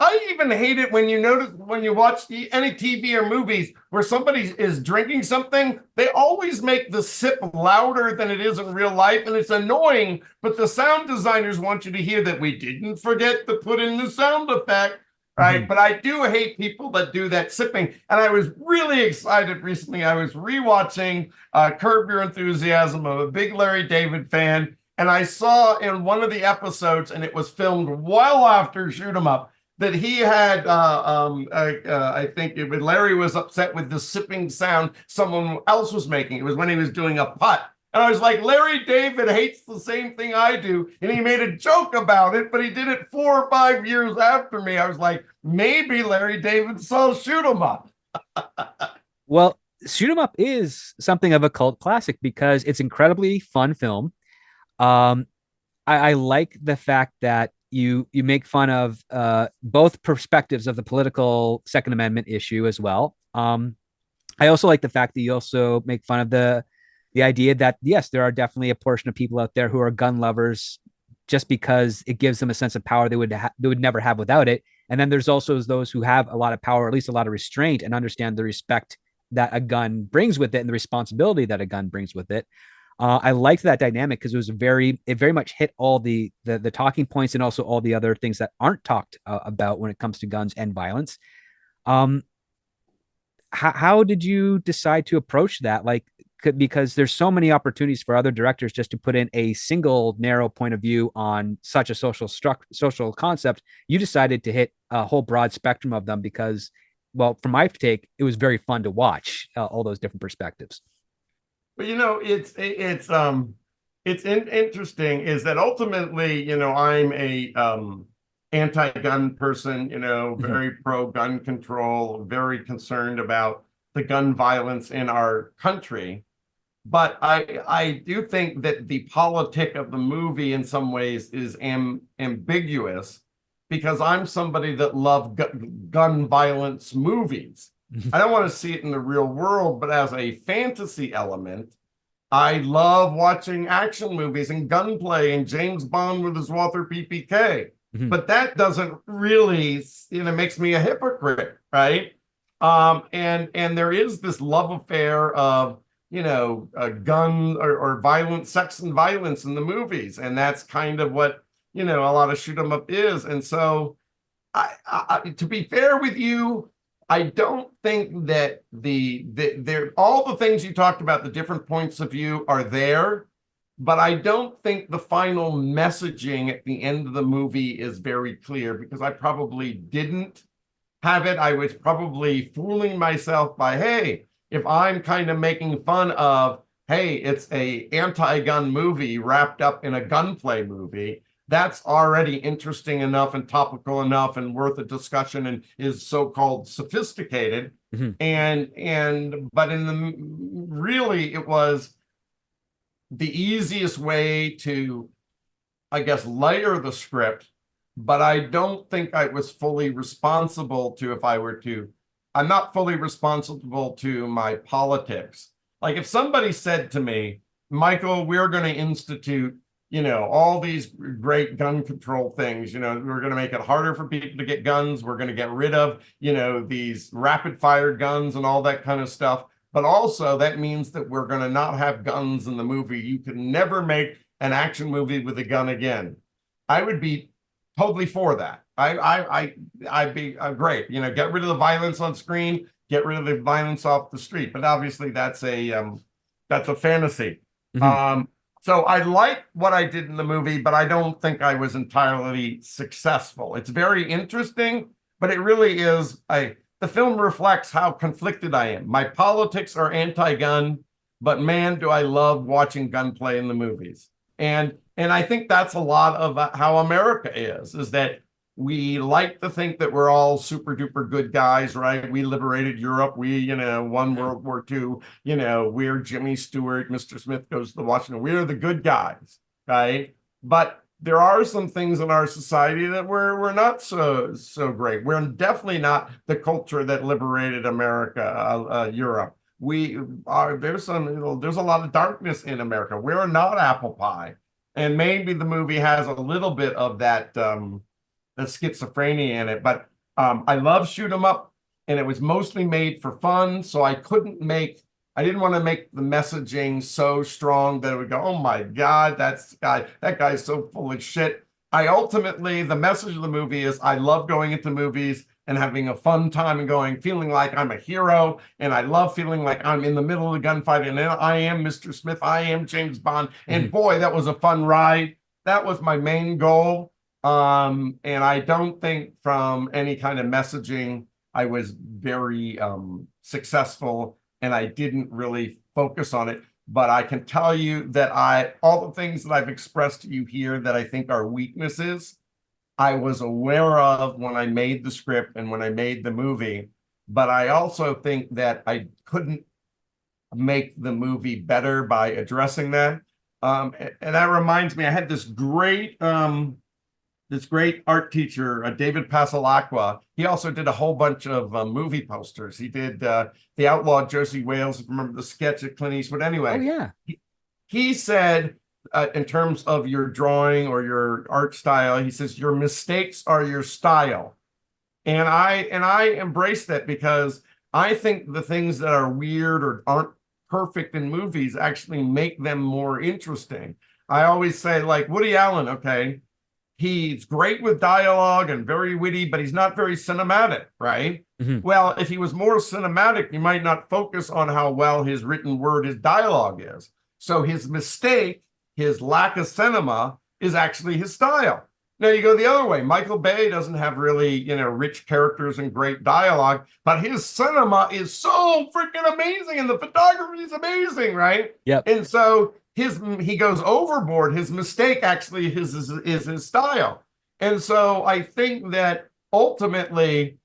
I even hate it when you notice when you watch any TV or movies where somebody is drinking something, they always make the sip louder than it is in real life, and it's annoying. But the sound designers want you to hear that we didn't forget to put in the sound effect, right? Mhm. But I do hate people that do that sipping. And I was really excited recently. I was rewatching Curb Your Enthusiasm. I'm a big Larry David fan. And I saw in one of the episodes, and it was filmed well after Shoot 'em Up, that he had, I think it was Larry was upset with the sipping sound someone else was making. It was when he was doing a putt. And I was like, Larry David hates the same thing I do. And he made a joke about it, but he did it 4 or 5 years after me. I was like, maybe Larry David saw Shoot 'em Up. Well, Shoot 'em Up is something of a cult classic because it's incredibly fun film. Um, I like the fact that you make fun of both perspectives of the political Second Amendment issue as well. I also like the fact that you also make fun of the idea that yes, there are definitely a portion of people out there who are gun lovers just because it gives them a sense of power they would never have without it. And then there's also those who have a lot of power, or at least a lot of restraint, and understand the respect that a gun brings with it and the responsibility that a gun brings with it. I liked that dynamic because it very much hit all the talking points and also all the other things that aren't talked about when it comes to guns and violence. Um, how did you decide to approach that? Like, because there's so many opportunities for other directors just to put in a single narrow point of view on such a social concept. You decided to hit a whole broad spectrum of them because, well, from my take, it was very fun to watch all those different perspectives. But interesting is that ultimately, I'm a anti-gun person, Mhm. very pro-gun control, very concerned about the gun violence in our country. But I do think that the politic of the movie in some ways is ambiguous because I'm somebody that love gun violence movies. I don't want to see it in the real world, but as a fantasy element, I love watching action movies and gunplay and James Bond with his Walther PPK. Mhm. But that doesn't really, makes me a hypocrite, right? And there is this love affair of, a gun or violence, sex and violence in the movies, and that's kind of what a lot of shoot 'em up is. And so, to be fair with you, I don't think that there all the things you talked about, the different points of view are there, but I don't think the final messaging at the end of the movie is very clear because I probably didn't have it. I was probably fooling myself by, hey, if I'm kind of making fun of, hey, it's a anti-gun movie wrapped up in a gunplay movie, that's already interesting enough and topical enough and worth a discussion and is so-called sophisticated. Mhm. But in the really it was the easiest way to, I guess, layer the script, but I don't think I was fully responsible to if I were to. I'm not fully responsible to my politics. Like if somebody said to me, Michael, we're going to institute, all these great gun control things, we're going to make it harder for people to get guns. We're going to get rid of, these rapid fire guns and all that kind of stuff. But also that means that we're going to not have guns in the movie. You can never make an action movie with a gun again. I would be totally for that. I'd be great. Get rid of the violence on screen, get rid of the violence off the street. But obviously, that's a fantasy. Mhm. Um, so I like what I did in the movie, but I don't think I was entirely successful. It's very interesting, but it really is. The film reflects how conflicted I am. My politics are anti-gun, but man, do I love watching gunplay in the movies. And I think that's a lot of how America is that we like to think that we're all super duper good guys, right? We liberated Europe. We, won World War II. We're Jimmy Stewart. Mr. Smith goes to the Washington. We're the good guys, right? But there are some things in our society that we're not so great. We're definitely not the culture that liberated America, Europe. We are there's there's a lot of darkness in America. We're not apple pie, and maybe the movie has a little bit of that schizophrenia in it. But I love shoot 'em up, and it was mostly made for fun. So I didn't want to make the messaging so strong that it would go, oh my God, that guy's so full of shit. The message of the movie is I love going into movies and having a fun time and feeling like I'm a hero. And I love feeling like I'm in the middle of the gunfight and I am Mr. Smith, I am James Bond. And Mhm. boy, that was a fun ride. That was my main goal. And I don't think from any kind of messaging, I was very successful and I didn't really focus on it. But I can tell you that all the things that I've expressed to you here that I think are weaknesses, I was aware of when I made the script and when I made the movie. But I also think that I couldn't make the movie better by addressing that. And that reminds me, I had this great art teacher, David Pasalacqua. He also did a whole bunch of movie posters. He did The Outlaw Josie Wales, if you remember the sketch of Clint Eastwood. Oh Anyway, yeah. he said, in terms of your drawing or your art style, he says, your mistakes are your style. And I embrace that because I think the things that are weird or aren't perfect in movies actually make them more interesting. I always say, like Woody Allen, okay, he's great with dialogue and very witty, but he's not very cinematic, right? Mhm. Well, if he was more cinematic, you might not focus on how well his written word, his dialogue is. So his mistake, his lack of cinema, is actually his style. Now you go the other way. Michael Bay doesn't have really, rich characters and great dialogue, but his cinema is so freaking amazing, and the photography is amazing, right? Yep. And so he goes overboard. His mistake actually is his style. And so I think that ultimately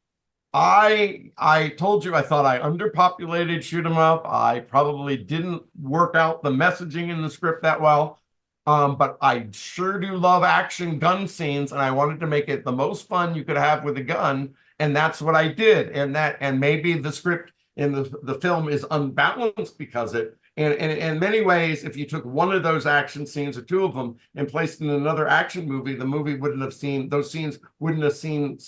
I told you I thought I underpopulated shoot 'em up. I probably didn't work out the messaging in the script that well. But I sure do love action gun scenes, and I wanted to make it the most fun you could have with a gun, and that's what I did. And maybe the script in the film is unbalanced because it. And in many ways, if you took one of those action scenes or two of them and placed in another action movie, the movie wouldn't have seen those scenes wouldn't have seemed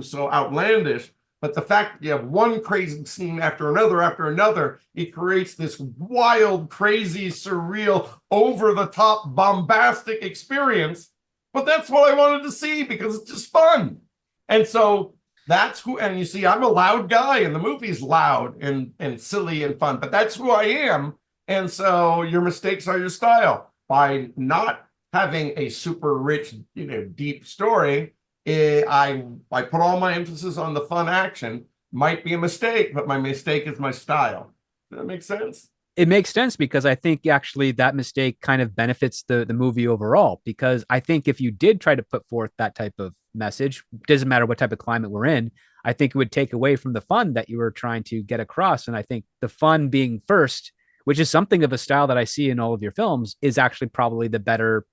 so outlandish. But the fact that you have one crazy scene after another, it creates this wild, crazy, surreal, over the top, bombastic experience. But that's what I wanted to see because it's just fun. And so and you see, I'm a loud guy, and the movie's loud and silly and fun, but that's who I am. And so your mistakes are your style. By not having a super rich, deep story, I put all my emphasis on the fun action. Might be a mistake, but my mistake is my style. Does that make sense? It makes sense because I think actually that mistake kind of benefits the movie overall. Because I think if you did try to put forth that type of message, doesn't matter what type of climate we're in, I think it would take away from the fun that you were trying to get across. And I think the fun being first, which is something of a style that I see in all of your films, is actually probably the better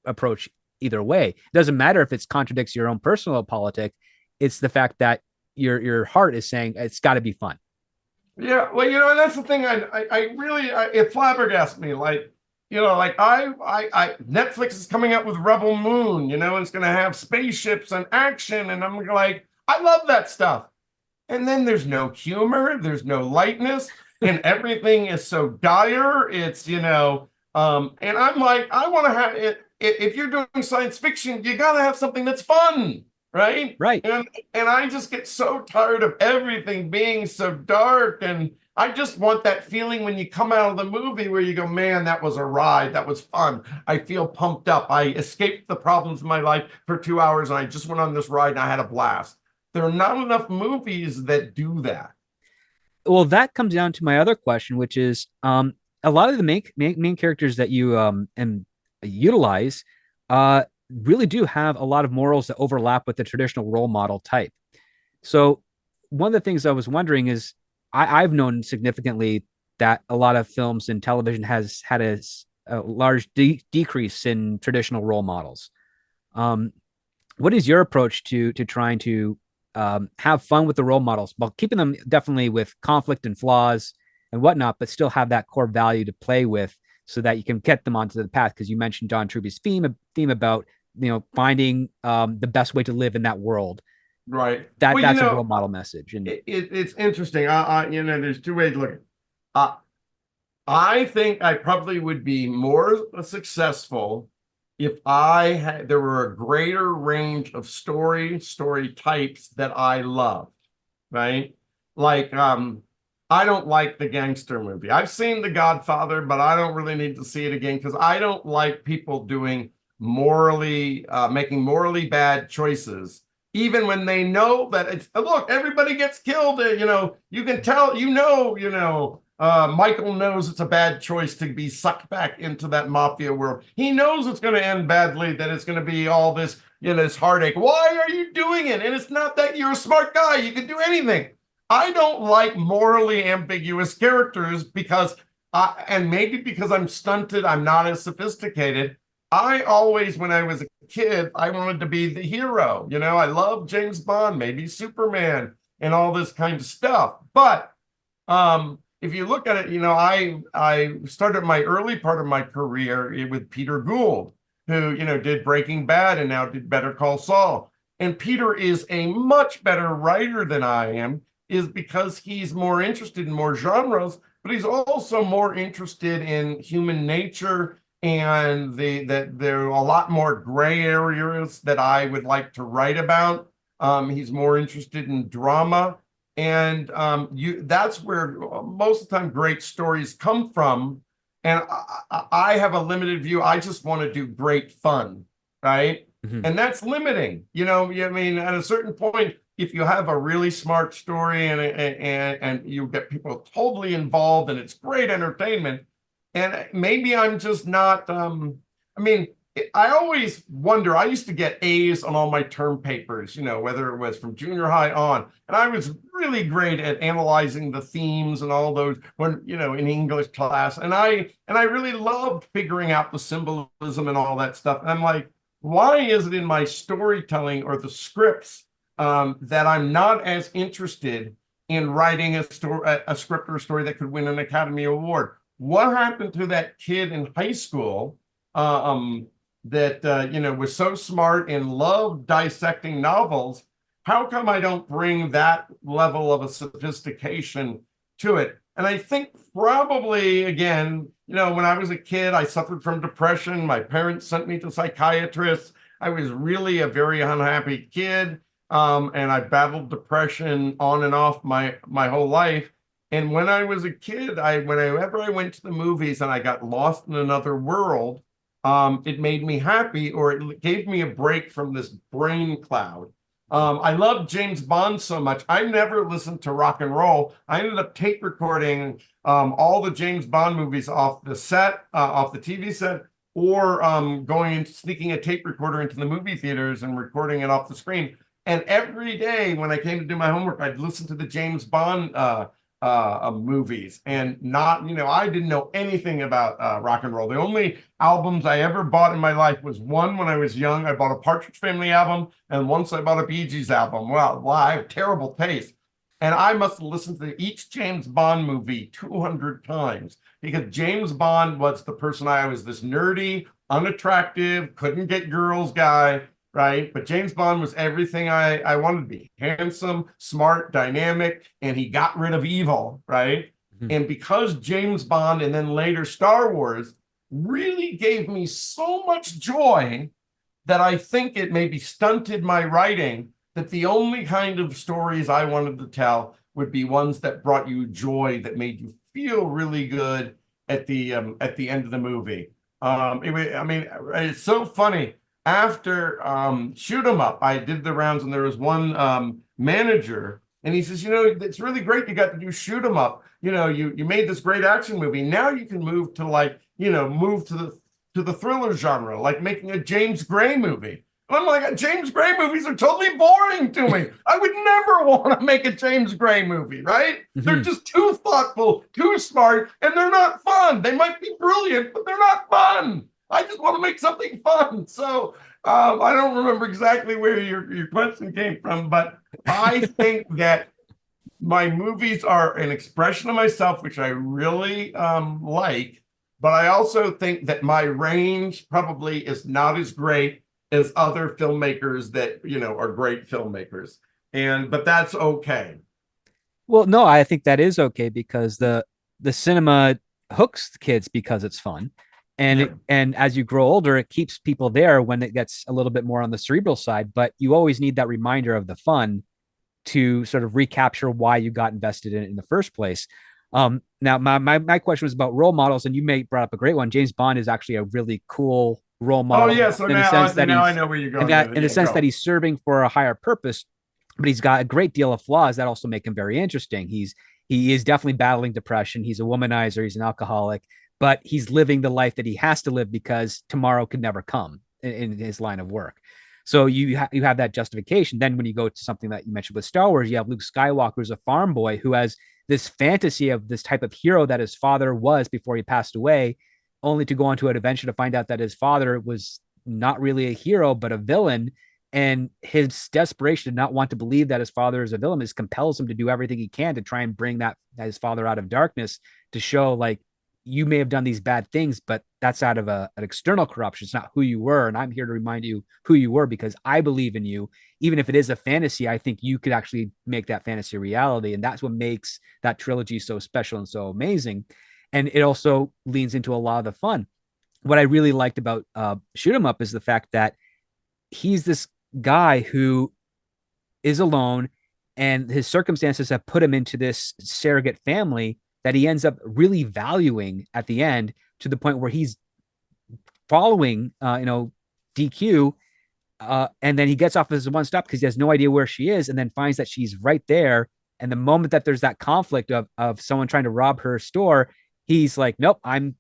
approach either way. It doesn't matter if it contradicts your own personal politic. It's the fact that your heart is saying it's got to be fun. Yeah, well, and that's the thing. I really, it flabbergasted me. Like, Netflix is coming out with Rebel Moon. And it's going to have spaceships and action, and I'm like, I love that stuff. And then there's no humor, there's no lightness, and everything is so dire. And I'm like, I want to have it. If you're doing science fiction, you got to have something that's fun, right? Right. And I just get so tired of everything being so dark. And I just want that feeling when you come out of the movie where you go, man, that was a ride. That was fun. I feel pumped up. I escaped the problems of my life for 2 hours and I just went on this ride and I had a blast. There are not enough movies that do that. Well, that comes down to my other question, which is a lot of the main characters that you and utilize really do have a lot of morals that overlap with the traditional role model type. So one of the things I was wondering is I've known significantly that a lot of films and television has had a large decrease in traditional role models. Um, what is your approach to trying to have fun with the role models while keeping them definitely with conflict and flaws and whatnot, but still have that core value to play with so that you can get them onto the path? Because you mentioned Don Truby's theme about finding the best way to live in that world. Right. That Well, that's a role model message. And it's interesting. There's two ways to look at it. Uh, I think I probably would be more successful if I had there were a greater range of story types that I love, right? Like I don't like the gangster movie. I've seen The Godfather, but I don't really need to see it again because I don't like people doing making morally bad choices even when they know that it's look, everybody gets killed. You can tell, Michael knows it's a bad choice to be sucked back into that mafia world. He knows it's going to end badly, that it's going to be all this, this heartache. Why are you doing it? And it's not that you're a smart guy. You can do anything. I don't like morally ambiguous characters because, and maybe because I'm stunted, I'm not as sophisticated. I always, when I was a kid, I wanted to be the hero. I love James Bond, maybe Superman, and all this kind of stuff. But if you look at it, I started my early part of my career with Peter Gould, who did Breaking Bad and now did Better Call Saul. And Peter is a much better writer than I am, is because he's more interested in more genres, but he's also more interested in human nature and that there are a lot more gray areas that I would like to write about. He's more interested in drama, and that's where most of the time great stories come from. And I have a limited view. I just want to do great fun, right? mhm. And that's limiting. I mean, at a certain point, if you have a really smart story and you get people totally involved and it's great entertainment, and maybe I'm just not, I mean, I always wonder, I used to get A's on all my term papers, whether it was from junior high on. And I was really great at analyzing the themes and all those when, in English class. And I really loved figuring out the symbolism and all that stuff. And I'm like, why is it in my storytelling or the scripts that I'm not as interested in writing a script or a story that could win an Academy Award? What happened to that kid in high school that was so smart and loved dissecting novels? How come I don't bring that level of a sophistication to it? And I think probably, again, when I was a kid, I suffered from depression. My parents sent me to psychiatrists. I was really a very unhappy kid, and I battled depression on and off my whole life. And when I was a kid, whenever I went to the movies and I got lost in another world, it made me happy, or it gave me a break from this brain cloud. I love James Bond so much. I never listened to rock and roll. I ended up tape recording all the James Bond movies off the set, off the TV set, or going and sneaking a tape recorder into the movie theaters and recording it off the screen. And every day when I came to do my homework, I'd listen to the James Bond movies, and not, I didn't know anything about rock and roll. The only albums I ever bought in my life was one when I was young. I bought a Partridge Family album, and once I bought a Bee Gees album. Wow, I have terrible taste. And I must have listened to each James Bond movie 200 times because James Bond was the person I was, this nerdy, unattractive, couldn't get girls guy, right? But James Bond was everything I wanted to be: handsome, smart, dynamic, and he got rid of evil, right? Mhm. And because James Bond and then later Star Wars really gave me so much joy that I think it maybe stunted my writing, that the only kind of stories I wanted to tell would be ones that brought you joy, that made you feel really good at the end of the movie. I mean, it's so funny. After Shoot 'em Up, I did the rounds, and there was one manager, and he says, it's really great you got to do Shoot 'em Up. You made this great action movie. Now you can move to move to the thriller genre, like making a James Gray movie. And I'm like, James Gray movies are totally boring to me. I would never want to make a James Gray movie, right? They're Mhm. just too thoughtful, too smart, and they're not fun. They might be brilliant, but they're not fun. I just want to make something fun. So I don't remember exactly where your question came from, but I think that my movies are an expression of myself, which I really like. But I also think that my range probably is not as great as other filmmakers that, are great filmmakers. but that's okay. Well, no, I think that is okay because the cinema hooks kids because it's fun. Yeah. And as you grow older, it keeps people there when it gets a little bit more on the cerebral side, but you always need that reminder of the fun to sort of recapture why you got invested in it in the first place. Now, my question was about role models, and you may brought up a great one. James Bond is actually a really cool role Oh model yeah. So in the now, sense that now I know where you're going with it. in the Yeah, sense that go. he's serving for a higher purpose, but he's got a great deal of flaws that also make him very interesting. He is definitely battling depression. He's a womanizer. He's an alcoholic, but he's living the life that he has to live because tomorrow could never come in his line of work. So you have that justification. Then when you go to something that you mentioned with Star Wars, you have Luke Skywalker, who's a farm boy who has this fantasy of this type of hero that his father was before he passed away, only to go on to an adventure to find out that his father was not really a hero but a villain. And his desperation to not want to believe that his father is a villain is compels him to do everything he can to try and bring that his father out of darkness, to show like, you may have done these bad things, but that's out of an external corruption. It's not who you were. And I'm here to remind you who you were because I believe in you. Even if it is a fantasy, I think you could actually make that fantasy a reality. And that's what makes that trilogy so special and so amazing. And it also leans into a lot of the fun. What I really liked about Shoot 'em Up is the fact that he's this guy who is alone, and his circumstances have put him into this surrogate family that he ends up really valuing at the end, to the point where he's following, DQ, and then he gets off as a one stop because he has no idea where she is, and then finds that she's right there. And the moment that there's that conflict of someone trying to rob her store, he's like, nope, I'm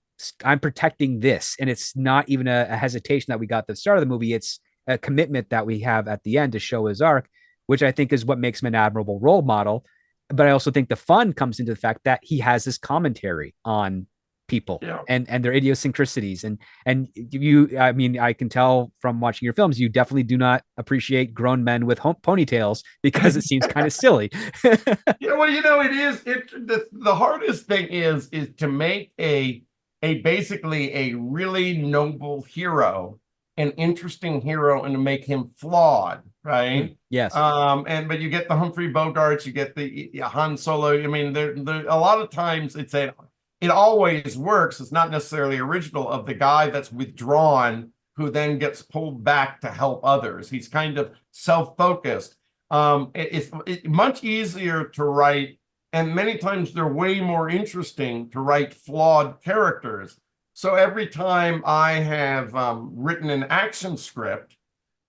protecting this, and it's not even a hesitation that we got at the start of the movie. It's a commitment that we have at the end to show his arc, which I think is what makes him an admirable role model. But I also think the fun comes into the fact that he has this commentary on people Yeah. and their idiosyncrasies. And you, I mean, I can tell from watching your films, you definitely do not appreciate grown men with ponytails because it seems kind of silly. Yeah, well, it is the hardest thing is to make a basically a really noble hero, an interesting hero, and to make him flawed, right? Yes. And but you get the Humphrey Bogarts, you get the Han Solo. I mean, there a lot of times it always works. It's not necessarily original of the guy that's withdrawn who then gets pulled back to help others. He's kind of self-focused. It's much easier to write, and many times they're way more interesting to write flawed characters. So every time I have written an action script,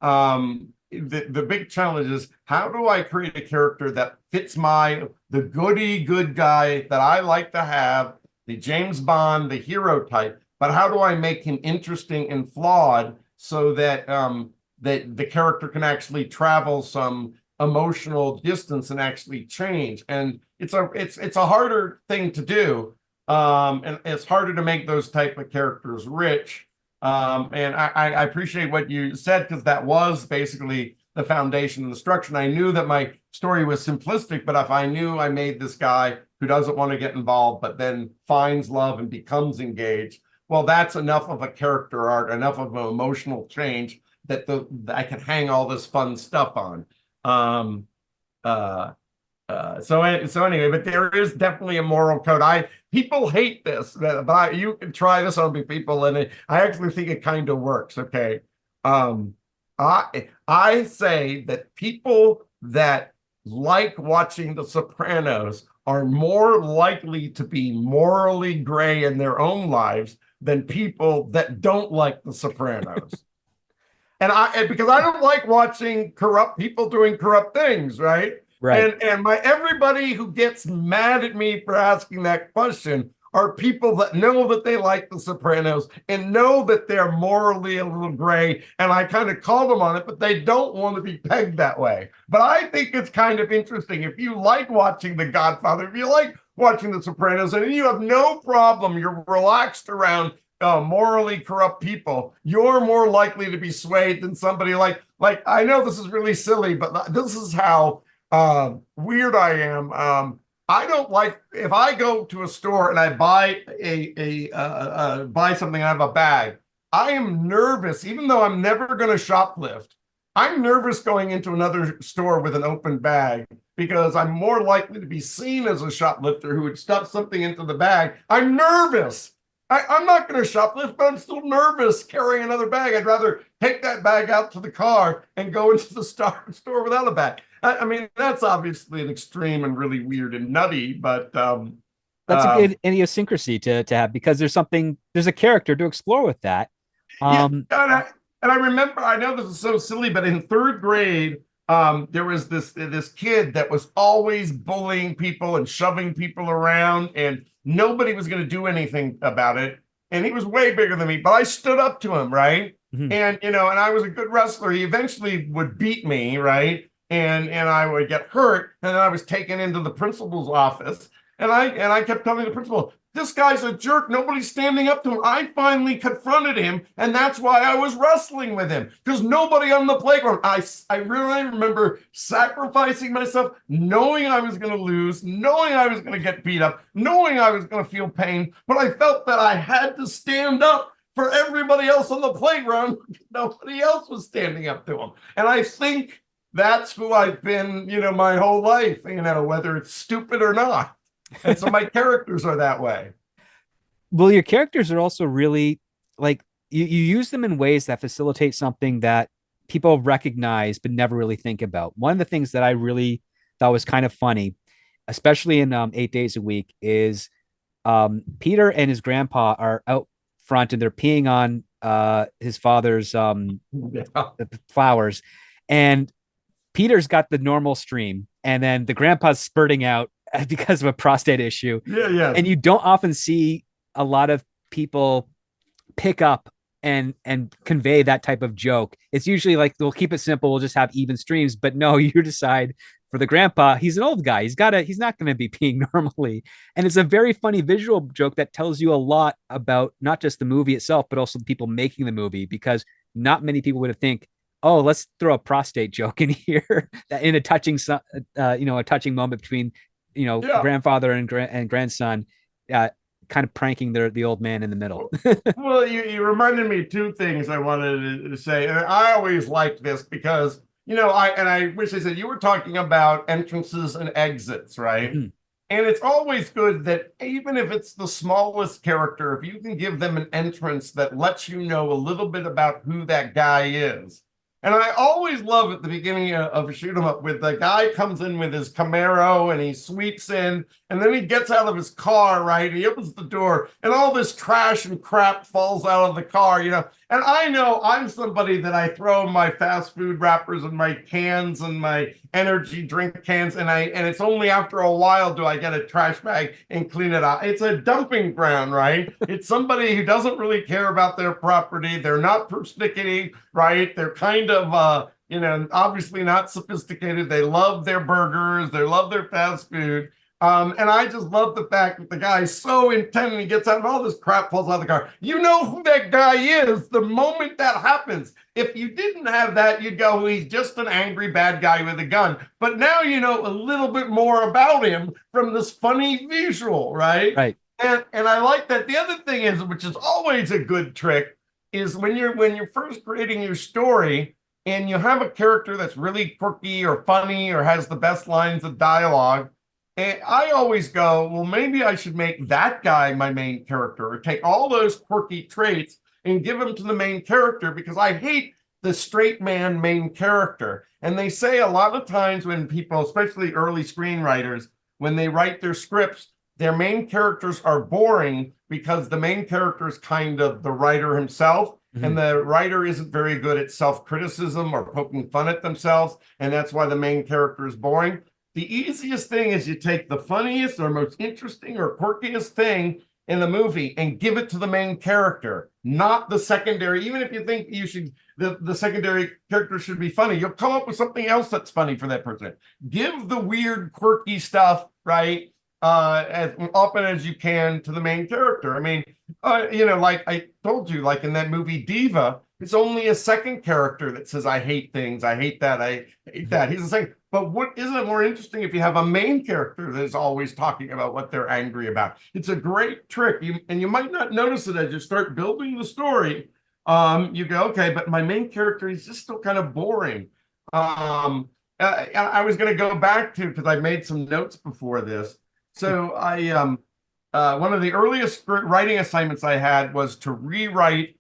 the big challenge is, how do I create a character that fits the goody good guy that I like to have, the James Bond, the hero type, but how do I make him interesting and flawed so that that the character can actually travel some emotional distance and actually change? And it's a harder thing to do, and it's harder to make those type of characters rich. And I appreciate what you said, because that was basically the foundation and the structure. And I knew that my story was simplistic, but if I knew I made this guy who doesn't want to get involved, but then finds love and becomes engaged, well, that's enough of a character arc, enough of an emotional change that I can hang all this fun stuff on. Um, uh, so anyway, but there is definitely a moral code. People hate this, but you can try this on people, and I actually think it kind of works. Okay, um, I say that people that like watching The Sopranos are more likely to be morally gray in their own lives than people that don't like The Sopranos. And because I don't like watching corrupt people doing corrupt things, right? Right. And my everybody who gets mad at me for asking that question are people that know that they like The Sopranos and know that they're morally a little gray, and I kind of call them on it, but they don't want to be pegged that way. But I think it's kind of interesting. If you like watching The Godfather, if you like watching The Sopranos, and you have no problem, you're relaxed around morally corrupt people, you're more likely to be swayed than somebody like I know this is really silly, but this is how weird I am. I don't like, if I go to a store and I buy buy something out of a bag, I am nervous, even though I'm never going to shoplift. I'm nervous going into another store with an open bag because I'm more likely to be seen as a shoplifter who would stuff something into the bag. I'm nervous. I'm not going to shoplift, but I'm still nervous carrying another bag. I'd rather take that bag out to the car and go into the store without a bag. I mean, that's obviously an extreme and really weird and nutty, but That's a um, good idiosyncrasy to have because there's a character to explore with that. yeah, Um, and I remember, I know this is so silly, but in third grade, there was this kid that was always bullying people and shoving people around, and nobody was going to do anything about it. And he was way bigger than me, but I stood up to him, right? mhm. And and I was a good wrestler. He eventually would beat me, right? And I would get hurt, and then I was taken into the principal's office, and I kept telling the principal, this guy's a jerk. Nobody's standing up to him. I finally confronted him, and that's why I was wrestling with him because nobody on the playground. I really remember sacrificing myself, knowing I was going to lose, knowing I was going to get beat up, knowing I was going to feel pain, but I felt that I had to stand up for everybody else on the playground. Nobody else was standing up to him, and I think that's who I've been, my whole life. Whether it's stupid or not. And so my characters are that way. Well, your characters are also really like you use them in ways that facilitate something that people recognize but never really think about. One of the things that I really thought was kind of funny, especially in 8 days a week, is Peter and his grandpa are out front and they're peeing on his father's Yeah. flowers, and Peter's got the normal stream, and then the grandpa's spurting out because of a prostate issue. Yeah, yes. And you don't often see a lot of people pick up and convey that type of joke. It's usually like they'll keep it simple, we'll just have even streams. But no, you decide for the grandpa, he's an old guy. He's not going to be peeing normally. And it's a very funny visual joke that tells you a lot about not just the movie itself, but also the people making the movie, because not many people would think, oh, let's throw a prostate joke in here in a touching, a touching moment between, Yeah. grandfather and grandson, kind of pranking the old man in the middle. Well, you reminded me two things I wanted to say. And I always liked this because, I wish I said you were talking about entrances and exits, right? Mhm. And it's always good that even if it's the smallest character, if you can give them an entrance that lets you know a little bit about who that guy is. And I always love at the beginning of a shoot 'em up with the guy comes in with his Camaro and he sweeps in, and then he gets out of his car, right? He opens the door, and all this trash and crap falls out of the car. And I know I'm somebody that I throw my fast food wrappers and my cans and my energy drink cans, and it's only after a while do I get a trash bag and clean it out. It's a dumping ground, right? It's somebody who doesn't really care about their property. They're not persnickety, right? They're kind of obviously not sophisticated. They love their burgers, they love their fast food. And I just love the fact that the guy's so intent and he gets out and all this crap falls out of the car. You know who that guy is the moment that happens. If you didn't have that, you'd go, well, he's just an angry bad guy with a gun. But now you know a little bit more about him from this funny visual, right? Right. And I like that. The other thing is, which is always a good trick, is when you're first creating your story and you have a character that's really quirky or funny or has the best lines of dialogue. And I always go, well, maybe I should make that guy my main character or take all those quirky traits and give them to the main character because I hate the straight man main character. And they say a lot of times when people, especially early screenwriters, when they write their scripts, their main characters are boring because the main character is kind of the writer himself. Mhm. And the writer isn't very good at self-criticism or poking fun at themselves. And that's why the main character is boring. The easiest thing is you take the funniest or most interesting or quirkiest thing in the movie and give it to the main character, not the secondary. Even if you think the secondary character should be funny, you'll come up with something else that's funny for that person. Give the weird, quirky stuff, right? As often as you can to the main character. I mean, like I told you, like in that movie Diva, it's only a second character that says, I hate things, I hate that, I hate that. He's the same. But what isn't it more interesting if you have a main character that is always talking about what they're angry about? It's a great trick. And you might not notice it as you start building the story. You go, okay, but my main character is just still kind of boring. I was going to go back to, because I made some notes before this. So one of the earliest writing assignments I had was to rewrite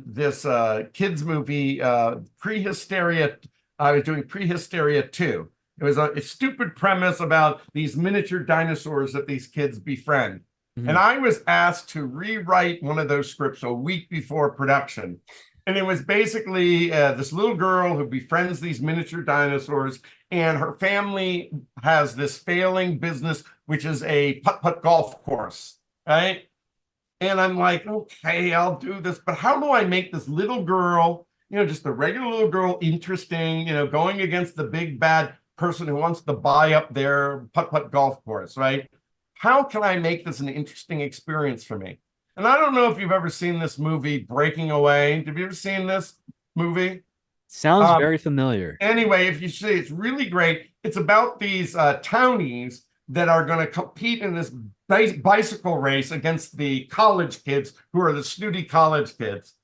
this kids movie, Prehysteria. I was doing Prehysteria 2. It was a stupid premise about these miniature dinosaurs that these kids befriend. And Mhm. I was asked to rewrite one of those scripts a week before production. And it was basically this little girl who befriends these miniature dinosaurs, and her family has this failing business, which is a putt-putt golf course, right? And I'm like, okay, I'll do this, but how do I make this little girl, just a regular little girl, interesting, going against the big bad person who wants to buy up their putt-putt golf course, right? How can I make this an interesting experience for me? And I don't know if you've ever seen this movie, Breaking Away. Have you ever seen this movie? Sounds Um, very familiar. Anyway, if you see, it's really great. It's about these townies that are going to compete in this bicycle race against the college kids who are the snooty college kids.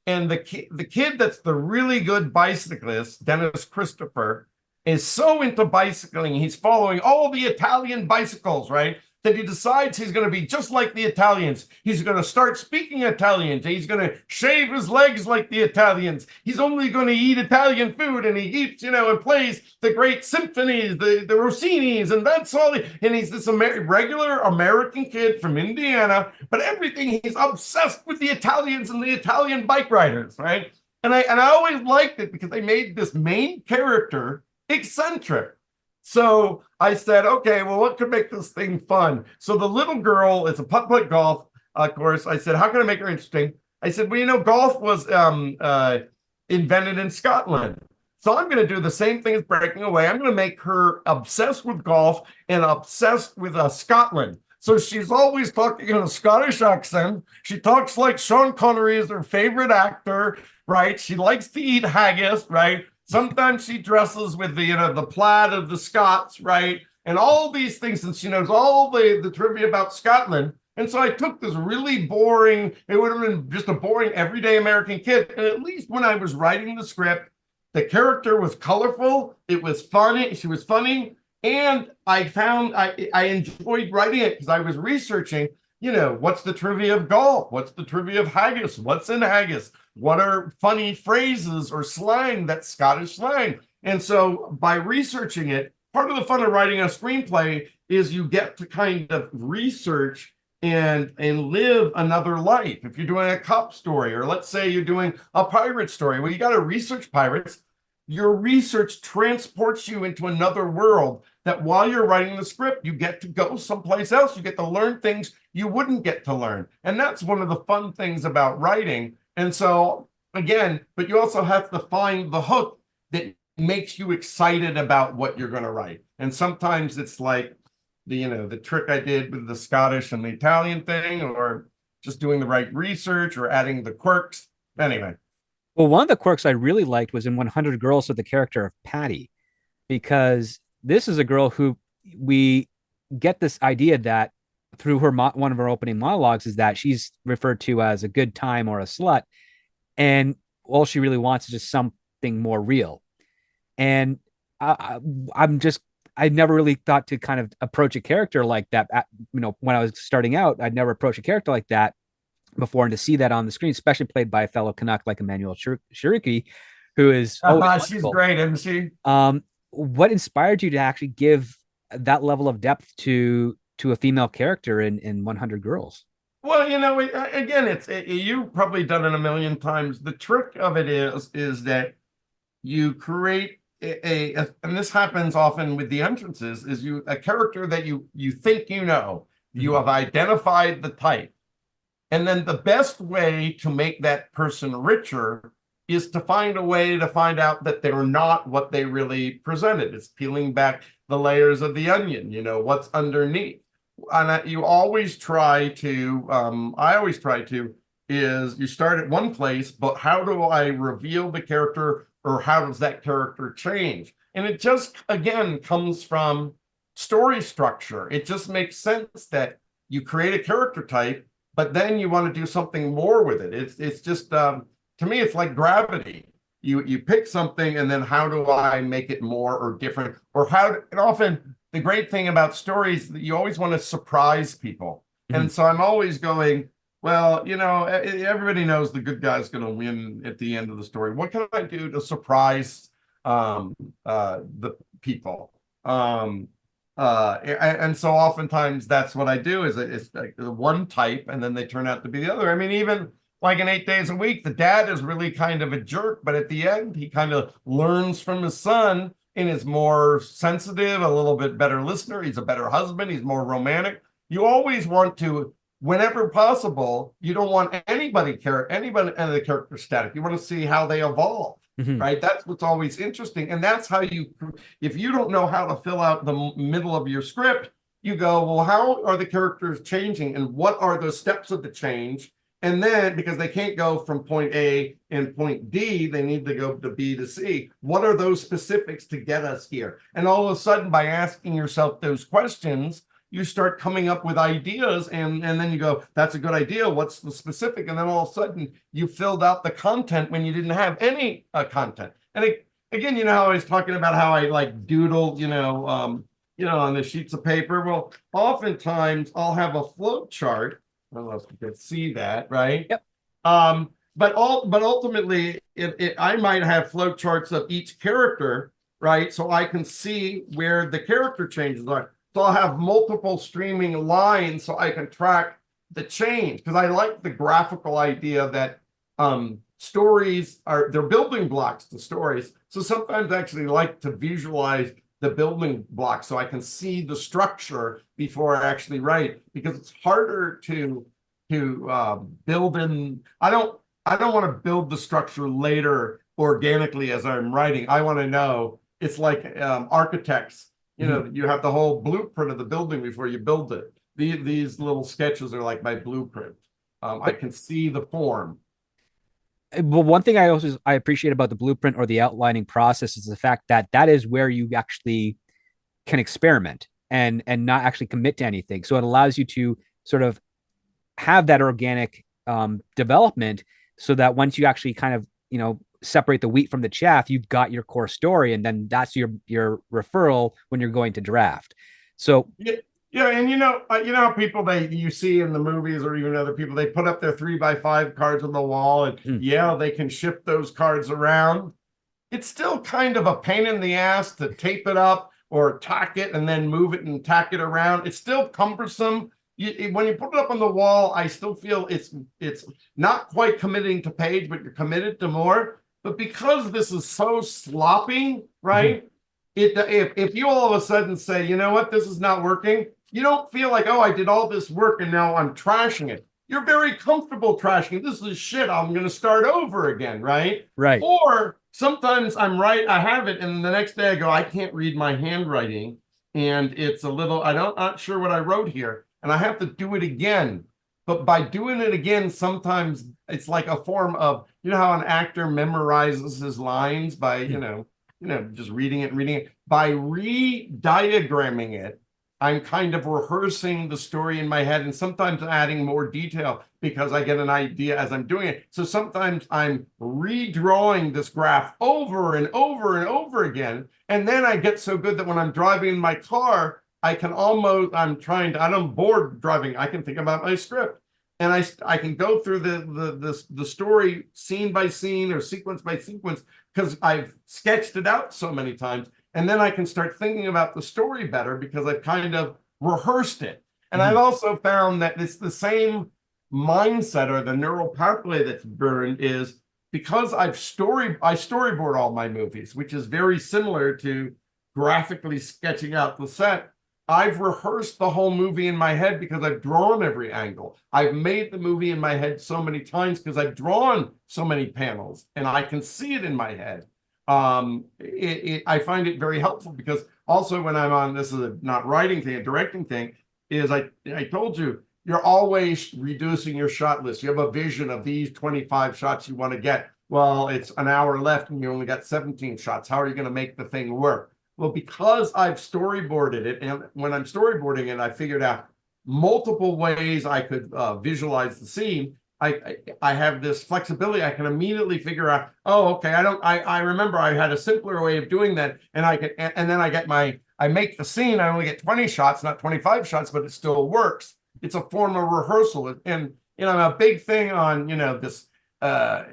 And the kid that's the really good bicyclist, Dennis Christopher, is so into bicycling, he's following all the Italian bicycles, right? That he decides he's going to be just like the Italians. He's going to start speaking Italian. He's going to shave his legs like the Italians. He's only going to eat Italian food, and he eats, and plays the great symphonies, the Rossinis, and that's all. And he's this regular American kid from Indiana, but everything, he's obsessed with the Italians and the Italian bike riders, right? And I always liked it because they made this main character eccentric. So I said, okay, well, what could make this thing fun? So the little girl is a putt-putt golf course. I said, how can I make her interesting? I said, well, golf was invented in Scotland. So I'm going to do the same thing as Breaking Away. I'm going to make her obsessed with golf and obsessed with Scotland. So she's always talking in a Scottish accent. She talks like Sean Connery is her favorite actor, right? She likes to eat haggis, right? Sometimes she dresses with the plaid of the Scots, right? And all these things, and she knows all the trivia about Scotland. And so I took this really boring, it would have been just a boring everyday American kid. And at least when I was writing the script, the character was colorful, it was funny, she was funny, and I found I enjoyed writing it because I was researching, what's the trivia of golf? What's the trivia of haggis? What's in haggis? What are funny phrases or slang that's Scottish slang? And so by researching it, part of the fun of writing a screenplay is you get to kind of research and live another life. If you're doing a cop story, or let's say you're doing a pirate story, well, you got to research pirates. Your research transports you into another world that while you're writing the script, you get to go someplace else. You get to learn things you wouldn't get to learn. And that's one of the fun things about writing. And so, again, but you also have to find the hook that makes you excited about what you're going to write. And sometimes it's like the trick I did with the Scottish and the Italian thing, or just doing the right research or adding the quirks. Anyway. Well, one of the quirks I really liked was in 100 Girls with the character of Patty, because this is a girl who we get this idea that through one of her opening monologues is that she's referred to as a good time or a slut, and all she really wants is just something more real. And I'm just I never really thought to kind of approach a character like that. When I was starting out, I'd never approach a character like that before, and to see that on the screen, especially played by a fellow Canuck like Emmanuel Shiriki, who is always She's wonderful. great, isn't she? What inspired you to actually give that level of depth to a female character in 100 Girls? Well, again, you've probably done it a million times. The trick of it is that you create and this happens often with the entrances, is a character that you think you Mm-hmm. have identified the type. And then the best way to make that person richer is to find a way to find out that they're not what they really presented. It's peeling back the layers of the onion, what's underneath. And you always try to, I always try to, is you start at one place, but how do I reveal the character, or how does that character change? And it just, again, comes from story structure. It just makes sense that you create a character type, but then you want to do something more with it. It's just to me, it's like gravity. You pick something, and then how do I make it more or different? Or and often the great thing about stories is that you always want to surprise people. Mhm. And so I'm always going, well, everybody knows the good guy's going to win at the end of the story. What can I do to surprise the people? And so oftentimes that's what I do is it's like one type, and then they turn out to be the other. I mean, even like in 8 Days a Week, the dad is really kind of a jerk, but at the end, he kind of learns from his son and is more sensitive, a little bit better listener. He's a better husband. He's more romantic. You always want to, whenever possible, you don't want anybody and the character static. You want to see how they evolve, Mhm. right? That's what's always interesting, and that's how if you don't know how to fill out the middle of your script, you go, well, how are the characters changing, and what are the steps of the change? And then, because they can't go from point A and point D, they need to go to B to C. What are those specifics to get us here? And all of a sudden, by asking yourself those questions, you start coming up with ideas, and then you go, that's a good idea. What's the specific? And then all of a sudden, you filled out the content when you didn't have any content. And again, how I was talking about how I like doodle, on the sheets of paper. Well, oftentimes I'll have a flow chart. I don't know if you can see that, right? Yep. But ultimately, I might have flow charts of each character, right? So I can see where the character changes are. So I'll have multiple streaming lines so I can track the change, because I like the graphical idea that stories they're building blocks to stories. So sometimes I actually like to visualize the building blocks so I can see the structure before I actually write, because it's harder to build in. I don't want to build the structure later organically as I'm writing. I want to know. It's like architects. Mhm. You have the whole blueprint of the building before you build it. These little sketches are like my blueprint. I But can see the form. well, one thing I appreciate about the blueprint or the outlining process is the fact that that is where you actually can experiment and not actually commit to anything. So it allows you to sort of have that organic development, so that once you actually kind of separate the wheat from the chaff, you've got your core story, and then that's your referral when you're going to draft. So Yeah, yeah, and how people you see in the movies or even other people, they put up their 3x5 cards on the wall, and mm, yeah, they can shift those cards around. It's still kind of a pain in the ass to tape it up or tack it and then move it and tack it around. It's still cumbersome. When you put it up on the wall, I still feel it's not quite committing to page, but you're committed to more. But because this is so sloppy, mhm, right? If you all of a sudden say, you know what, this is not working, you don't feel like, oh, I did all this work and now I'm trashing it. You're very comfortable trashing it. This is shit. I'm going to start over again, right? right. Or sometimes I'm right, I have it, and the next day I go, I can't read my handwriting, and it's a little, not sure what I wrote here, and I have to do it again. But by doing it again, sometimes it's like a form of, how an actor memorizes his lines by, Mm. just reading it and reading it. By re-diagramming it, I'm kind of rehearsing the story in my head, and sometimes adding more detail because I get an idea as I'm doing it. So sometimes I'm redrawing this graph over and over and over again. And then I get so good that when I'm driving in my car, I don't bored driving. I can think about my script. And I can go through the story scene by scene or sequence by sequence, because I've sketched it out so many times. And then I can start thinking about the story better because I've kind of rehearsed it. And I've Mhm. also found that it's the same mindset, or the neural pathway that's burned, is because I storyboard all my movies, which is very similar to graphically sketching out the set. I've rehearsed the whole movie in my head because I've drawn every angle. I've made the movie in my head so many times because I've drawn so many panels and I can see it in my head. I find it very helpful, because also when I'm on, this is a not writing thing, a directing thing, is I told you, you're always reducing your shot list. You have a vision of these 25 shots you want to get. Well, it's an hour left and you only got 17 shots. How are you going to make the thing work? Well, because I've storyboarded it, and when I'm storyboarding it, I figured out multiple ways I could visualize the scene. I have this flexibility. I can immediately figure out, oh, okay, I remember I had a simpler way of doing that. And and then I make the scene. I only get 20 shots, not 25 shots, but it still works. It's a form of rehearsal. And, a big thing on, this, uh,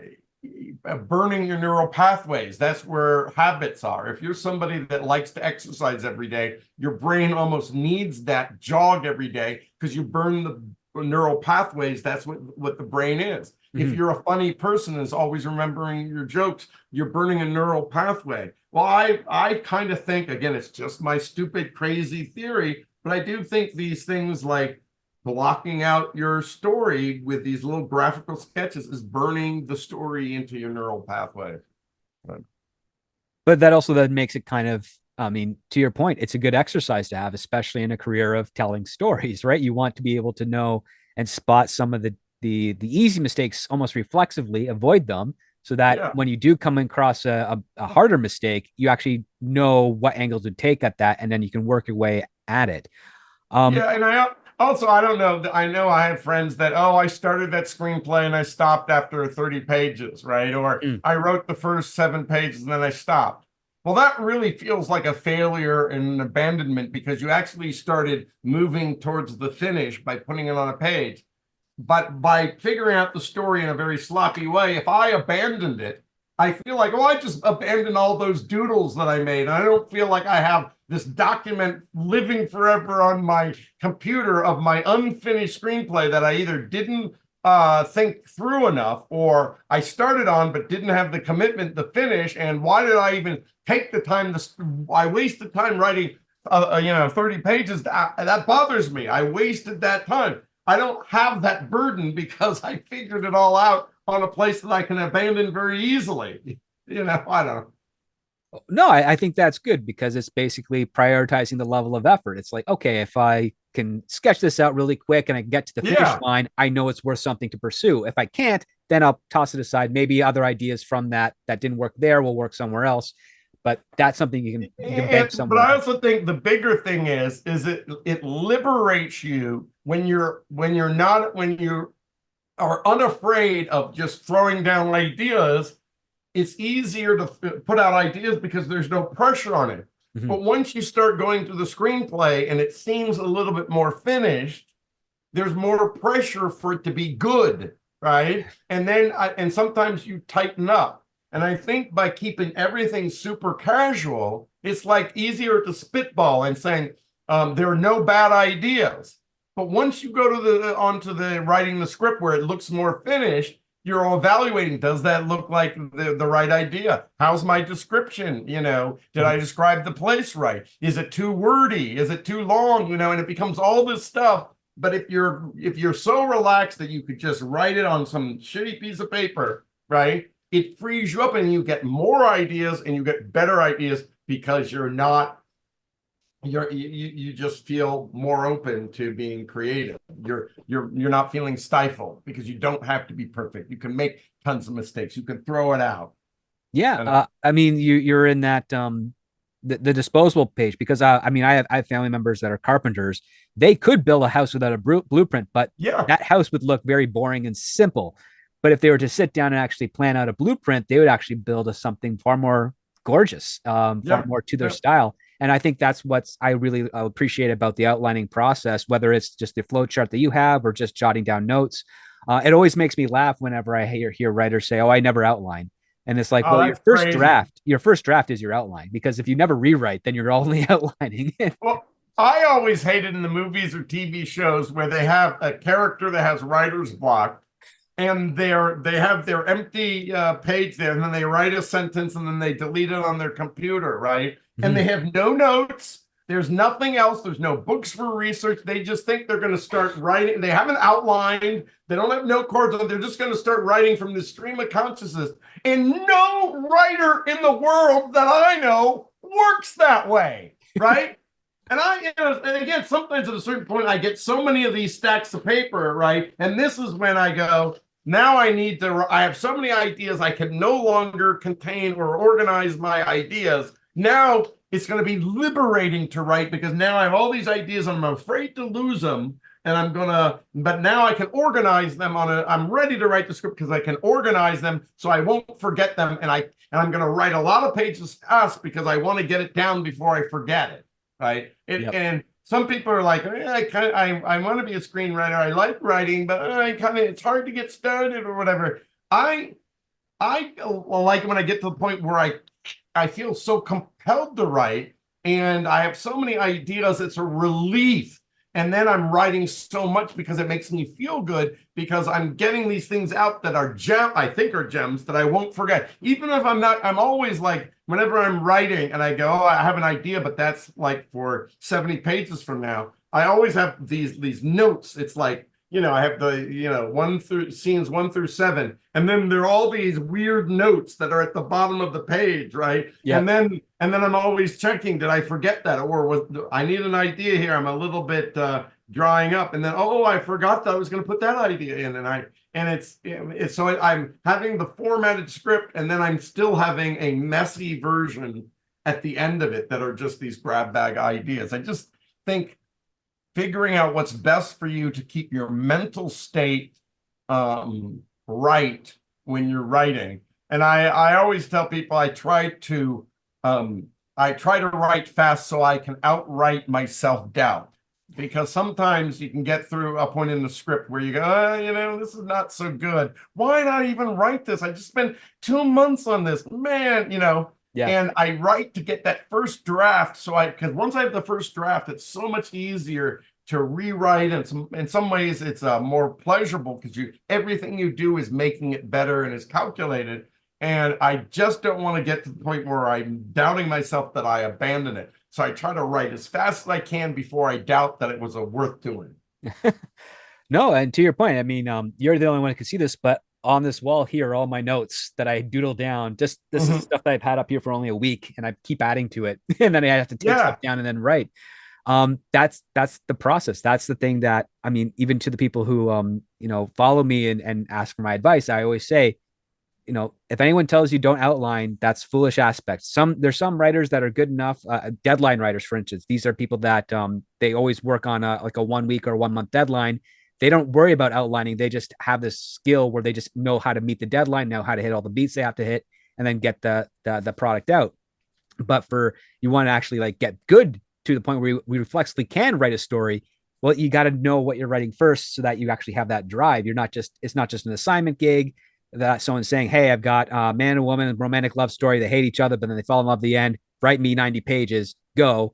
burning your neural pathways. That's where habits are. If you're somebody that likes to exercise every day, your brain almost needs that jog every day because you burn the neural pathways. That's what the brain is. If Mhm. you're a funny person and is always remembering your jokes, you're burning a neural pathway. Well, I kind of think, again, it's just my stupid, crazy theory, but I do think these things like blocking out your story with these little graphical sketches is burning the story into your neural pathway. But, But that also then makes it kind of, I mean, to your point, it's a good exercise to have, especially in a career of telling stories, right? You want to be able to know and spot some of the easy mistakes almost reflexively, avoid them, so that yeah. when you do come across a harder mistake, you actually know what angles to take at that, and then you can work your way at it. Yeah, and I don't know. I know I have friends that, oh, I started that screenplay and I stopped after 30 pages, right? Or Mm. I wrote the first 7 pages and then I stopped. Well, that really feels like a failure and an abandonment because you actually started moving towards the finish by putting it on a page. But by figuring out the story in a very sloppy way, if I abandoned it, I feel like, oh, I just abandoned all those doodles that I made. And I don't feel like I have this document living forever on my computer of my unfinished screenplay that I either didn't think through enough or I started on but didn't have the commitment to finish. And why did I even take the time I wasted time writing 30 pages. That bothers me. I wasted that time. I don't have that burden because I figured it all out on a place that I can abandon very easily. I don't. No, I think that's good because it's basically prioritizing the level of effort. It's like, okay, if I can sketch this out really quick and I get to the finish Yeah, line, I know it's worth something to pursue. If I can't, then I'll toss it aside. Maybe other ideas from that didn't work there will work somewhere else. But that's something you can bank but I somewhere. also think the bigger thing is it liberates you when you are unafraid of just throwing down ideas. It's easier to put out ideas because there's no pressure on it. Mm-hmm. But once you start going through the screenplay and it seems a little bit more finished, there's more pressure for it to be good, right? And sometimes you tighten up. And I think by keeping everything super casual, it's like easier to spitball and saying there are no bad ideas. But once you go to onto the writing the script where it looks more finished, you're evaluating, does that look like the right idea? How's my description? Did I describe the place right? Is it too wordy? Is it too long? And it becomes all this stuff. But if you're so relaxed that you could just write it on some shitty piece of paper, right? It frees you up and you get more ideas and you get better ideas because you just feel more open to being creative. You're not feeling stifled because you don't have to be perfect. You can make tons of mistakes. You can throw it out. Yeah, And I mean, you're in that the disposable page because I mean, I have family members that are carpenters. They could build a house without a blueprint, but yeah, that house would look very boring and simple. But if they were to sit down and actually plan out a blueprint, they would actually build something far more gorgeous, far yeah, more to their yeah. style. And I think that's what I really appreciate about the outlining process, whether it's just the flow chart that you have or just jotting down notes. It always makes me laugh whenever I hear writers say, "Oh, I never outline." And it's like, Oh, well, that's crazy. your first draft is your outline because if you never rewrite, then you're only outlining it. Well, I always hated in the movies or TV shows where they have a character that has writer's block and they have their empty page there and then they write a sentence and then they delete it on their computer, right? And they Mhm. have no notes. There's nothing else. There's no books for research. They just think they're going to start writing. They haven't outlined. They don't have note cards. They're just going to start writing from the stream of consciousness. And no writer in the world that I know works that way, right? And again, sometimes at a certain point, I get so many of these stacks of paper, right? And this is when I go, now I have so many ideas, I can no longer contain or organize my ideas. Now it's going to be liberating to write because now I have all these ideas and I'm afraid to lose them. and but now I can organize them I'm ready to write the script because I can organize them so I won't forget them. And I'm gonna write a lot of pages fast because I want to get it down before I forget it. Right. Yep. And some people are like, I want to be a screenwriter. I like writing, but it's hard to get started or whatever. I like when I get to the point where I feel so compelled to write and I have so many ideas, it's a relief. And then I'm writing so much because it makes me feel good because I'm getting these things out that I think are gems that I won't forget. Even if I'm not, I'm always like, whenever I'm writing and I go, oh, I have an idea, but that's like for 70 pages from now. I always have these notes. It's like, I have the, scenes 1 through 7. And then there are all these weird notes that are at the bottom of the page, right? Yep. And then I'm always checking, did I forget that? Or I need an idea here. I'm a little bit drawing up. And then, oh, I forgot that I was going to put that idea in. I'm having the formatted script and then I'm still having a messy version at the end of it that are just these grab bag ideas. I just think figuring out what's best for you to keep your mental state right when you're writing. And I always tell people I try to write fast so I can outright my self-doubt. Because sometimes you can get through a point in the script where you go, this is not so good. Why not even write this? I just spent 2 months on this, man, Yeah. and I write to get that first draft. Because once I have the first draft, it's so much easier to rewrite. And in some ways, it's more pleasurable because everything you do is making it better and is calculated. And I just don't want to get to the point where I'm doubting myself that I abandon it. So I try to write as fast as I can before I doubt that it was worth doing. No, and to your point, I mean, you're the only one who can see this, but on this wall here are all my notes that I doodle down. Just this is stuff that I've had up here for only a week, and I keep adding to it, and then I have to take stuff down and then write. That's the process. That's the thing that I mean, even to the people who follow me and ask for my advice, I always say, if anyone tells you don't outline, that's foolish aspects. There's some writers that are good enough, deadline writers, for instance. These are people that they always work on a 1 week or 1 month deadline. They don't worry about outlining. They just have this skill where they just know how to meet the deadline, know how to hit all the beats they have to hit, and then get the product out. But for you want to actually get good to the point where we reflexively can write a story. Well, you got to know what you're writing first so that you actually have that drive. It's not just an assignment gig that someone's saying, hey, I've got a man and woman, romantic love story. They hate each other, but then they fall in love at the end. Write me 90 pages, go.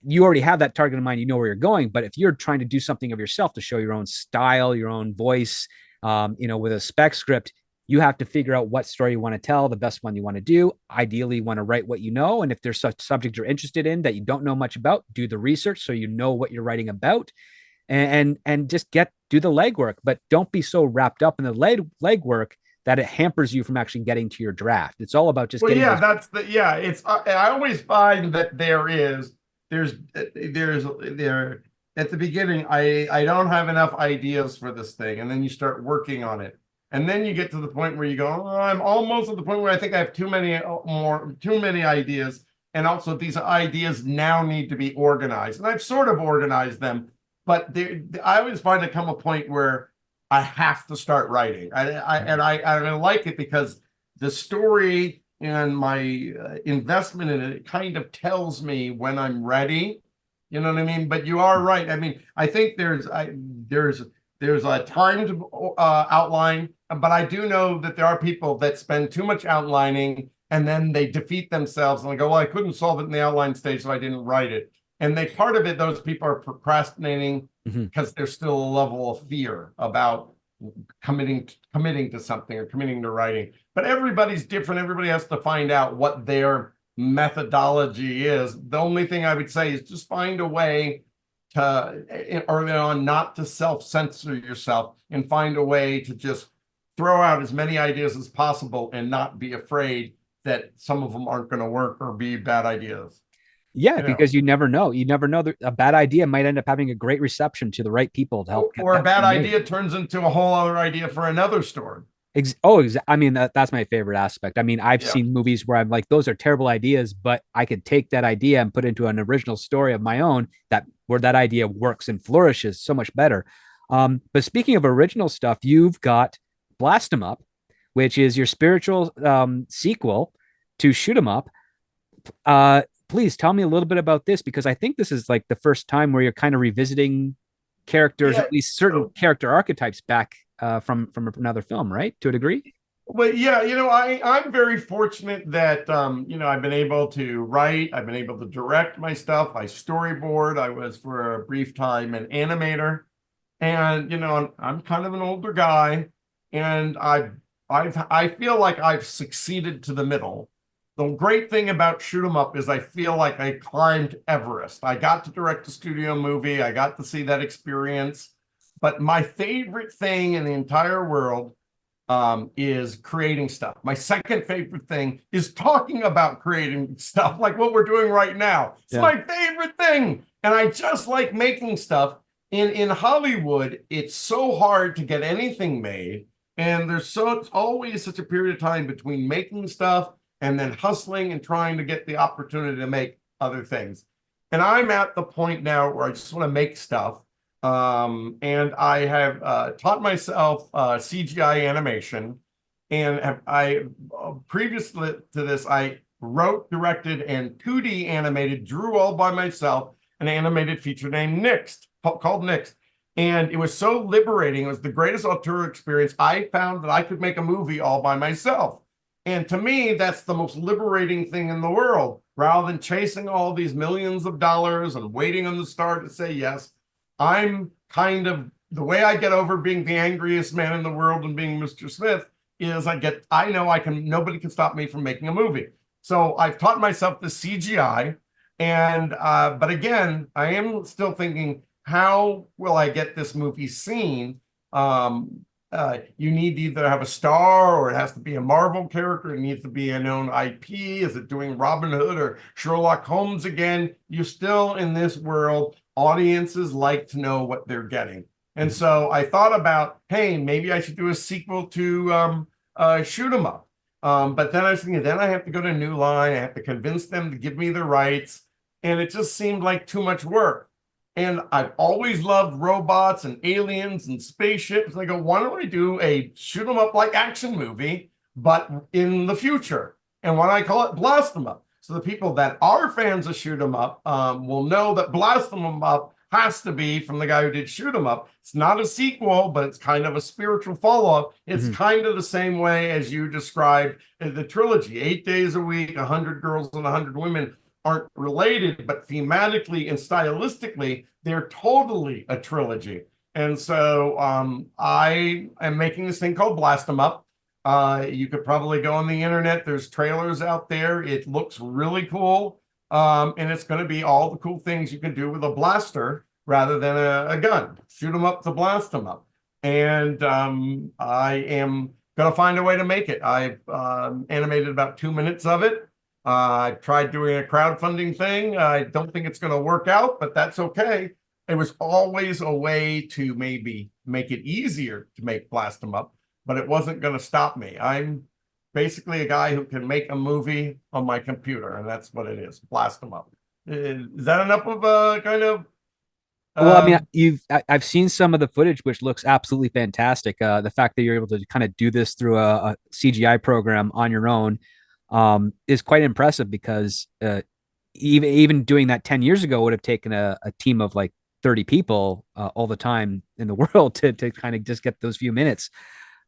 You already have that target in mind. You know where you're going. But if you're trying to do something of yourself to show your own style, your own voice, with a spec script, you have to figure out what story you want to tell, the best one you want to do. Ideally, you want to write what you know. And if there's such subject you're interested in that you don't know much about, do the research so you know what you're writing about, and just do the legwork. But don't be so wrapped up in the legwork that it hampers you from actually getting to your draft. It's all about just getting. It's I always find that there's there at the beginning, I don't have enough ideas for this thing, and then you start working on it. And then you get to the point where you go, oh, I'm almost at the point where I think I have too many ideas. And also these ideas now need to be organized. And I've sort of organized them, but I always find there come a point where I have to start writing. I like it because the story and my investment in it kind of tells me when I'm ready. You know what I mean? But you are right. I mean, I think there's a time to outline, but I do know that there are people that spend too much outlining and then they defeat themselves and they go, well, I couldn't solve it in the outline stage, so I didn't write it. And part of it, those people are procrastinating because there's still a level of fear about committing to something or committing to writing. But everybody's different. Everybody has to find out what their methodology is. The only thing I would say is just find a way to early on not to self-censor yourself and find a way to just throw out as many ideas as possible and not be afraid that some of them aren't going to work or be bad ideas. Yeah, because you never know. You never know that a bad idea might end up having a great reception to the right people to help. Or a bad idea turns into a whole other idea for another story. I mean, that's my favorite aspect. I mean, I've Yeah. seen movies where I'm like, those are terrible ideas, but I could take that idea and put into an original story of my own that where that idea works and flourishes so much better. But speaking of original stuff, you've got Blast 'em Up, which is your spiritual sequel to Shoot 'em Up. Please tell me a little bit about this because I think this is like the first time where you're kind of revisiting characters, or Yeah. at least certain character archetypes back from another film, right? To a degree. Well, yeah, I'm very fortunate that I've been able to write, I've been able to direct my stuff, I storyboard, I was for a brief time an animator, and I'm kind of an older guy, and I feel like I've succeeded to the middle. The great thing about Shoot 'em Up is I feel like I climbed Everest. I got to direct a studio movie, I got to see that experience, but my favorite thing in the entire world is creating stuff. My second favorite thing is talking about creating stuff like what we're doing right now. It's Yeah. my favorite thing. And I just like making stuff. In Hollywood, it's so hard to get anything made. And it's always such a period of time between making stuff and then hustling and trying to get the opportunity to make other things. And I'm at the point now where I just want to make stuff. And I have taught myself CGI animation, and previous to this, I wrote, directed, and 2D animated, drew all by myself an animated feature named Next, called Next. And it was so liberating. It was the greatest auteur experience. I found that I could make a movie all by myself. And to me, that's the most liberating thing in the world. Rather than chasing all these millions of dollars and waiting on the star to say yes, I'm kind of the way I get over being the angriest man in the world and being Mr. Smith is I know nobody can stop me from making a movie. So I've taught myself the CGI, but again, I am still thinking, how will I get this movie seen? You need to either have a star, or it has to be a Marvel character. It needs to be a known IP. Is it doing Robin Hood or Sherlock Holmes again? You're still in this world. Audiences like to know what they're getting. And so I thought about, hey, maybe I should do a sequel to Shoot 'em Up. But then I was thinking, then I have to go to New Line. I have to convince them to give me the rights. And it just seemed like too much work. And I've always loved robots and aliens and spaceships. And I go, why don't I do a Shoot 'em Up like action movie, but in the future? And why don't I call it Blast 'em Up? So the people that are fans of Shoot 'em Up will know that Blast 'em Up has to be from the guy who did Shoot 'em Up. It's not a sequel, but it's kind of a spiritual follow-up. It's Mm-hmm. kind of the same way as you described the trilogy. 8 days a week, 100 girls and 100 women aren't related, but thematically and stylistically, they're totally a trilogy. And so I am making this thing called Blast 'em Up. You could probably go on the internet. There's trailers out there. It looks really cool. And it's going to be all the cool things you can do with a blaster rather than a gun. Shoot them up to blast them up. And I am going to find a way to make it. I've animated about 2 minutes of it. I've tried doing a crowdfunding thing. I don't think it's going to work out, but that's okay. It was always a way to maybe make it easier to make Blast 'em Up, but it wasn't going to stop me. I'm basically a guy who can make a movie on my computer, and that's what it is. Blast 'em Up. Is that enough of a kind of Well, I mean, um, I've seen some of the footage, which looks absolutely fantastic. The fact that you're able to kind of do this through a CGI program on your own is quite impressive because even doing that 10 years ago would have taken a team of like 30 people all the time in the world to kind of just get those few minutes.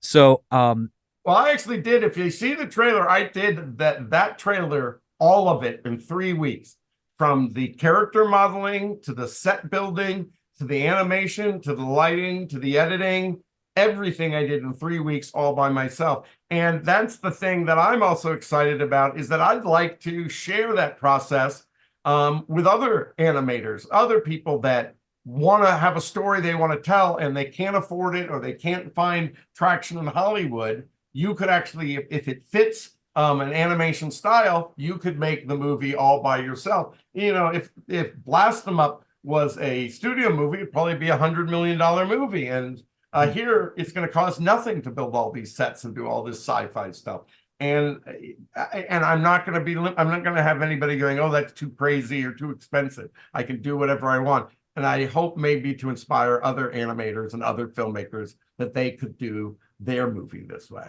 So, well, I actually did. If you see the trailer, I did that trailer, all of it in 3 weeks, from the character modeling to the set building to the animation to the lighting to the editing. Everything I did in 3 weeks all by myself. And that's the thing that I'm also excited about, is that I'd like to share that process with other animators, other people that want to have a story they want to tell and they can't afford it or they can't find traction in Hollywood. You could actually, if it fits an animation style, you could make the movie all by yourself. If Blast 'em Up was a studio movie, it'd probably be $100 million movie. And Mhm. Here, it's going to cost nothing to build all these sets and do all this sci-fi stuff. And I'm not going to I'm not going to have anybody going, oh, that's too crazy or too expensive. I can do whatever I want. And I hope maybe to inspire other animators and other filmmakers that they could do their movie this way.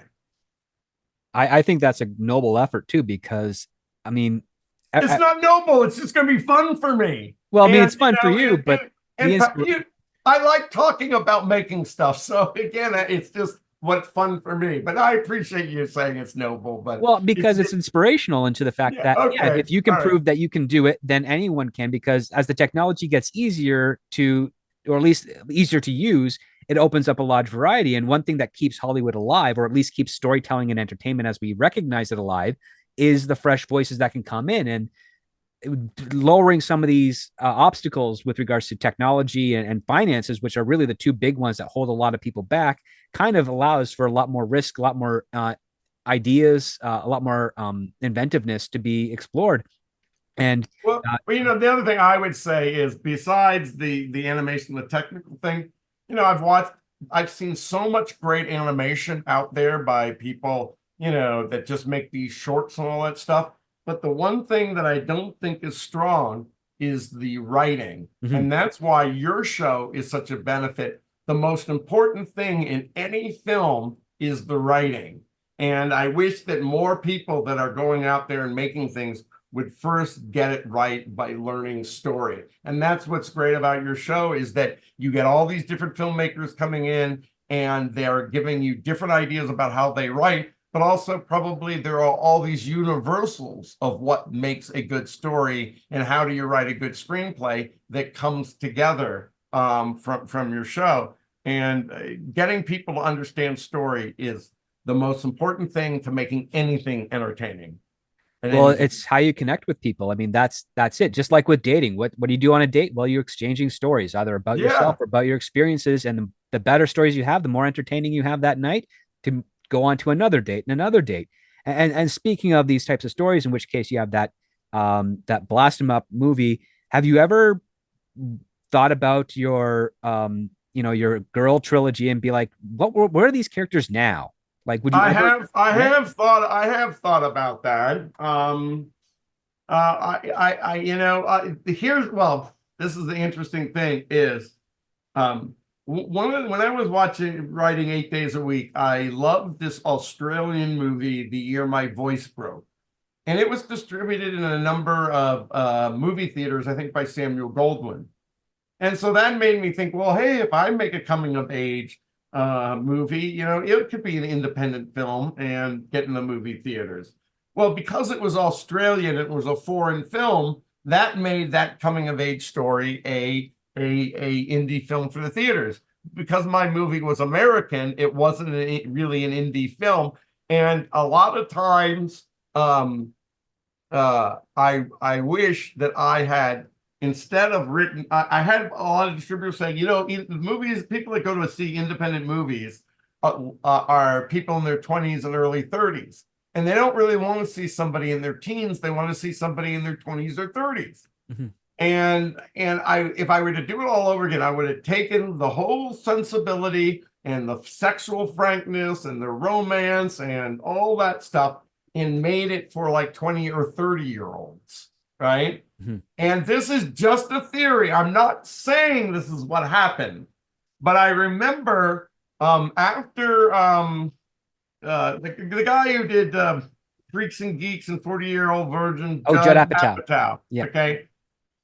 I think that's a noble effort too, because I mean, It's not noble. It's just going to be fun for me. well, I mean, And it's fun for you, but the you, I like talking about making stuff. So again, it's just what's fun for me. But I appreciate you saying it's noble. But well, because it's inspirational into the fact yeah, that, yeah, okay, if you can all right. prove that you can do it, then anyone can, because as the technology gets easier to, or at least easier to use, it opens up a large variety. And one thing that keeps Hollywood alive, or at least keeps storytelling and entertainment as we recognize it alive, is the fresh voices that can come in. And lowering some of these obstacles with regards to technology and finances, which are really the two big ones that hold a lot of people back, kind of allows for a lot more risk, a lot more ideas, a lot more inventiveness to be explored. And Well, uh, the other thing I would say is besides the animation, the technical thing, I've seen so much great animation out there by people, that just make these shorts and all that stuff. But the one thing that I don't think is strong is the writing. mhm. And that's why your show is such a benefit. The most important thing in any film is the writing. And I wish that more people that are going out there and making things would first get it right by learning story. And that's what's great about your show, is that you get all these different filmmakers coming in and they're giving you different ideas about how they write, but also probably there are all these universals of what makes a good story and how do you write a good screenplay that comes together from your show. And getting people to understand story is the most important thing to making anything entertaining and Well, anything. it's how you connect with people. I mean, that's it. Just like with dating, what do you do on a date? Well, you're exchanging stories, either about yourself Yeah. or about your experiences. And the better stories you have, the more entertaining you have that night to go on to another date and another date. And speaking of these types of stories, in which case you have that blast 'em up movie. Have you ever thought about your girl trilogy and be like, where are these characters now? Like, would you ever? Yeah. I have thought about that. Here's, well, this is the interesting thing is, when I was writing 8 days a week, I loved this Australian movie, The Year My Voice Broke. And it was distributed in a number of movie theaters, I think by Samuel Goldwyn. And so that made me think, well, hey, if I make a coming of age movie, it could be an independent film and get in the movie theaters. Well, because it was Australian, it was a foreign film, that made that coming of age story a indie film for the theaters. Because my movie was American, it wasn't really an indie film. And a lot of times, I wish that I had, instead of written, I had a lot of distributors saying, the movies, people that go to see independent movies are people in their 20s and early 30s. And they don't really want to see somebody in their teens. They want to see somebody in their 20s or 30s. Mhm. And if I were to do it all over again, I would have taken the whole sensibility and the sexual frankness and the romance and all that stuff and made it for like 20 or 30-year-olds, right? Mhm. And this is just a theory. I'm not saying this is what happened, but I remember after the guy who did Freaks and Geeks and 40-Year-Old Virgin, Oh, Judd Judd Apatow. Apatow, Yeah. okay?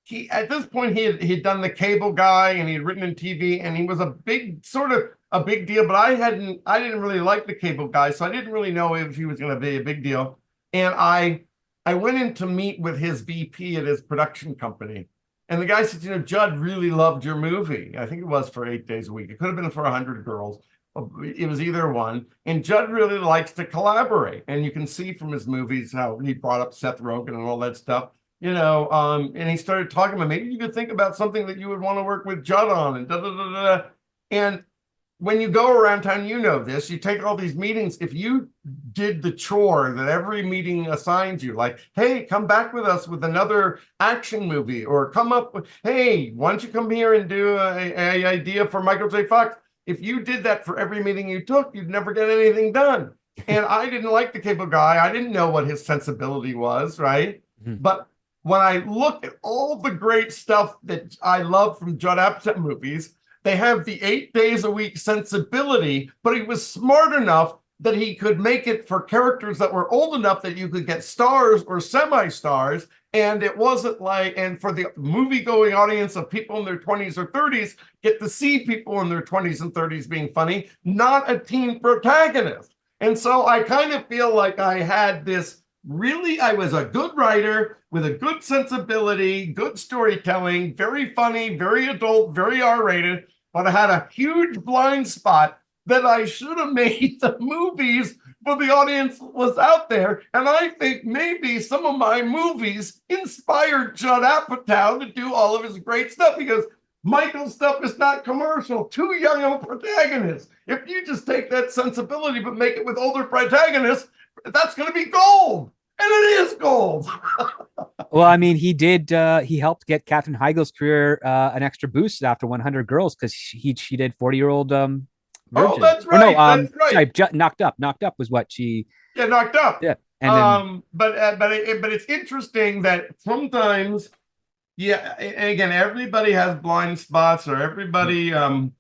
He, at this point, he'd done The Cable Guy and he'd written in TV, and he was a big deal, but I didn't really like The Cable Guy, so I didn't really know if he was going to be a big deal. And I went in to meet with his VP at his production company, and the guy said, Judd really loved your movie. I think it was for 8 days a week. It could have been for 100 Girls. It was either one. And Judd really likes to collaborate, and you can see from his movies how he brought up Seth Rogen and all that stuff. And he started talking about, maybe you could think about something that you would want to work with Judd on, and da da da da. And when you go around town, this, you take all these meetings. If you did the chore that every meeting assigns you, like, hey, come back with us with another action movie, or come up with, hey, why don't you come here and do a idea for Michael J. Fox? if you did that for every meeting you took, you'd never get anything done. And I didn't like the cable guy. I didn't know what his sensibility was, right? Mhm. But when I look at all the great stuff that I love from Judd Apatow movies, they have the 8 days a week sensibility, but he was smart enough that he could make it for characters that were old enough that you could get stars or semi-stars. And it wasn't like, and for the movie going audience of people in their 20s or 30s, get to see people in their 20s and 30s being funny, not a teen protagonist. And so I kind of feel like I had this really, I was a good writer with a good sensibility, good storytelling, very funny, very adult, very R-rated, but I had a huge blind spot that I should have made the movies for the audience was out there. And I think maybe some of my movies inspired Judd Apatow to do all of his great stuff, because Michael's stuff is not commercial. Too young of a protagonist. If you just take that sensibility but make it with older protagonists, that's going to be gold. And it is gold. Well, I mean, he helped get Katherine Heigl's career an extra boost after 100 Girls, because she did 40-year-old Oh, virgin. that's Or no, right. That's right. sorry, knocked up. Knocked up was what she. Yeah, knocked up. Yeah, and then But it's interesting that sometimes, yeah, and again, everybody has blind spots, or everybody like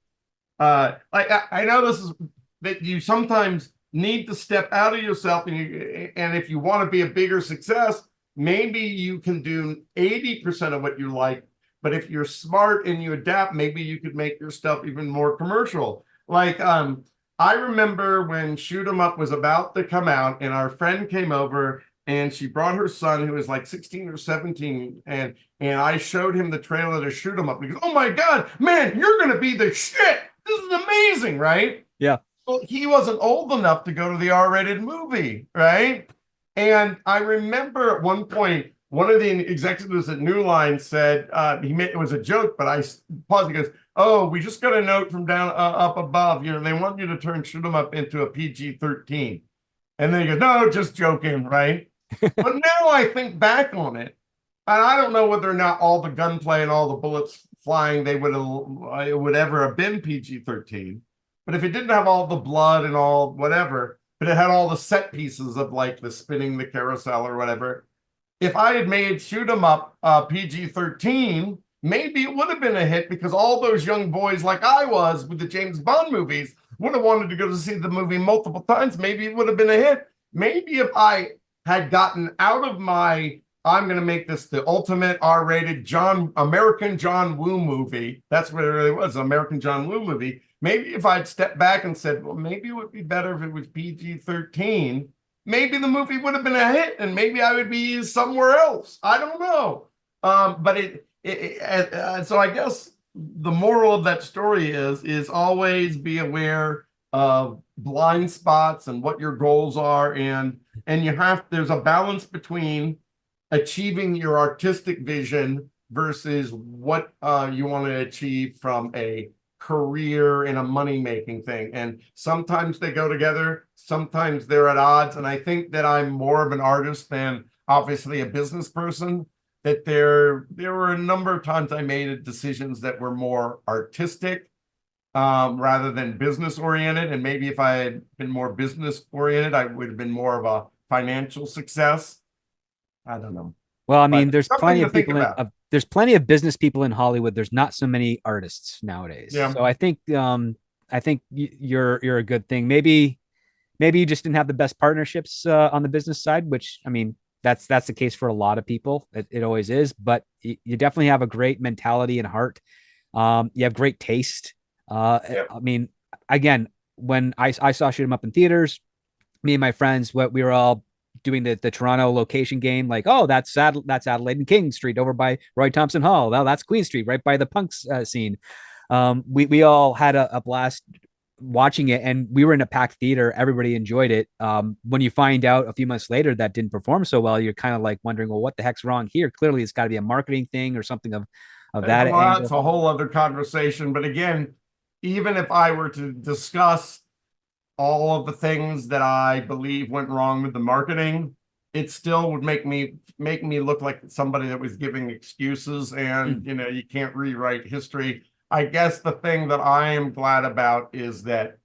I know this is that you sometimes need to step out of yourself, and if you want to be a bigger success, maybe you can do 80% of what you like, but if you're smart and you adapt, maybe you could make your stuff even more commercial. Like I remember when Shoot 'em Up was about to come out, and our friend came over and she brought her son, who was like 16 or 17, and I showed him the trailer to Shoot 'em Up. He goes, "Oh my God, man, you're gonna be the shit. This is amazing," right? yeah. Well, he wasn't old enough to go to the R-rated movie, right? And I remember at one point, one of the executives at New Line said, he made, it was a joke, but I paused. He goes, "Oh, we just got a note from down up above. You know, they want you to turn Shoot 'em Up into a PG-13." And then he goes, "No, just joking," right? But now I think back on it, and I don't know whether or not all the gunplay and all the bullets flying, it would ever have been PG-13. But if it didn't have all the blood and all whatever, but it had all the set pieces of like the spinning the carousel or whatever, if I had made Shoot 'em Up PG-13, maybe it would have been a hit, because all those young boys, like I was with the James Bond movies, would have wanted to go to see the movie multiple times. Maybe it would have been a hit. Maybe if I had gotten out of my, I'm going to make this the ultimate R-rated American John Woo movie. That's what it really was, American John Woo movie. Maybe if I'd stepped back and said, well, maybe it would be better if it was PG-13, maybe the movie would have been a hit, and maybe I would be somewhere else. I don't know. But so I guess the moral of that story is always be aware of blind spots and what your goals are, and there's a balance between achieving your artistic vision versus what you want to achieve from a career and a money-making thing. And sometimes they go together, sometimes they're at odds. And I think that I'm more of an artist than obviously a business person, that there were a number of times I made decisions that were more artistic rather than business oriented. And maybe if I had been more business oriented, I would have been more of a financial success. I don't know. Well, I mean, But something to think about. there's plenty of business people in Hollywood. There's not so many artists nowadays. Yeah. So I think you're a good thing. Maybe you just didn't have the best partnerships on the business side, which, I mean, that's the case for a lot of people. It always is, but you definitely have a great mentality and heart. You have great taste. Yeah. I mean, again, when I saw Shoot 'em Up in theaters, me and my friends, we were all doing the Toronto location game, like, oh, that's Adelaide and King Street over by Roy Thompson Hall. Well, that's Queen Street right by the punks scene. We all had a blast watching it, and we were in a packed theater. Everybody enjoyed it. When you find out a few months later that didn't perform so well, you're kind of like wondering, well, what the heck's wrong here? Clearly, it's got to be a marketing thing or something of that Well, that's angle. a whole other conversation. But again, even if I were to discuss all of the things that I believe went wrong with the marketing, it still would make me look like somebody that was giving excuses. And you know, you can't rewrite history. I guess the thing that I am glad about is that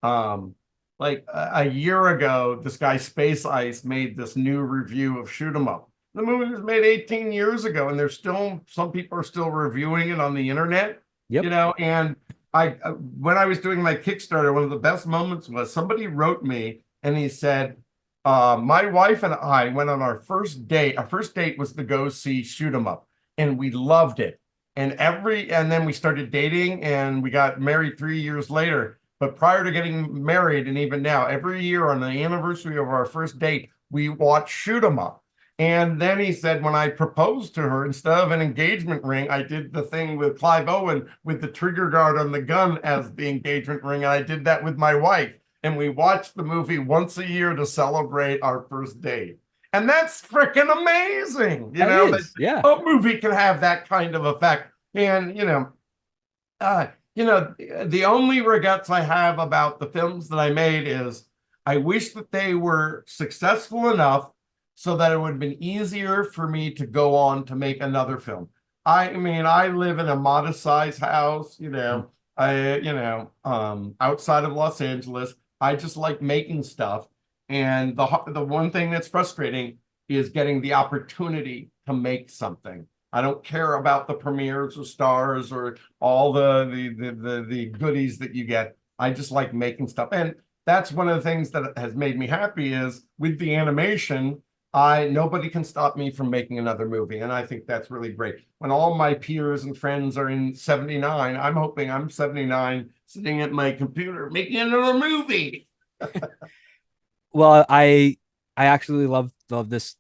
um like a year ago, this guy Space Ice made this new review of Shoot 'em Up. The movie was made 18 years ago, and there's still some people are still reviewing it on the internet, Yep. and when I was doing my Kickstarter, one of the best moments was somebody wrote me and he said, my wife and I went on our first date. Our first date was to go see Shoot 'em Up, and we loved it. And then we started dating and we got married 3 years later. But prior to getting married, and even now, every year on the anniversary of our first date, we watch Shoot 'em Up. And then he said, when I proposed to her, instead of an engagement ring, I did the thing with Clive Owen with the trigger guard on the gun as the engagement ring. And I did that with my wife. And we watched the movie once a year to celebrate our first date. And that's freaking amazing, That that is, yeah. a movie can have that kind of effect. And, uh, the only regrets I have about the films that I made is I wish that they were successful enough so that it would have been easier for me to go on to make another film. I mean, I live in a modest size house, outside of Los Angeles. I just like making stuff. And the one thing that's frustrating is getting the opportunity to make something. I don't care about the premieres or stars or all the goodies that you get. I just like making stuff. And that's one of the things that has made me happy is with the animation, I nobody can stop me from making another movie. And I think that's really great. When all my peers and friends are in 79, I'm hoping I'm 79 sitting at my computer making another movie. Well, I actually love this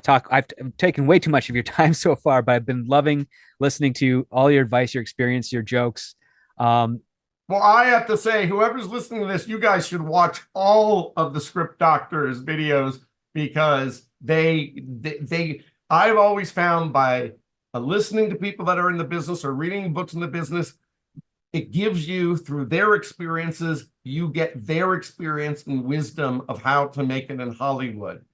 talk. I've taken way too much of your time so far, but I've been loving listening to all your advice, your experience, your jokes. Um, Well, I have to say, whoever's listening to this, you guys should watch all of the Script Doctor's videos because I've always found by listening to people that are in the business or reading books in the business, it gives you through their experiences, you get their experience and wisdom of how to make it in Hollywood.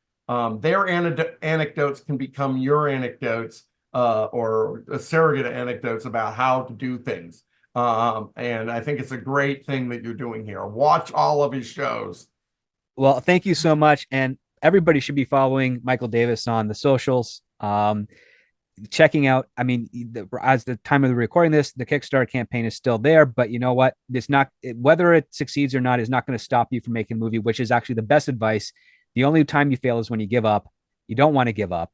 Their anecdotes can become your anecdotes or surrogate anecdotes about how to do things. And I think it's a great thing that you're doing here. Watch all of his shows. well, thank you so much. And everybody should be following Michael Davis on the socials. Checking out, I mean, as the time of the recording this, the Kickstarter campaign is still there, but you know what? It's not, whether it succeeds or not is not going to stop you from making a movie, which is actually the best advice. The only time you fail is when you give up. You don't want to give up.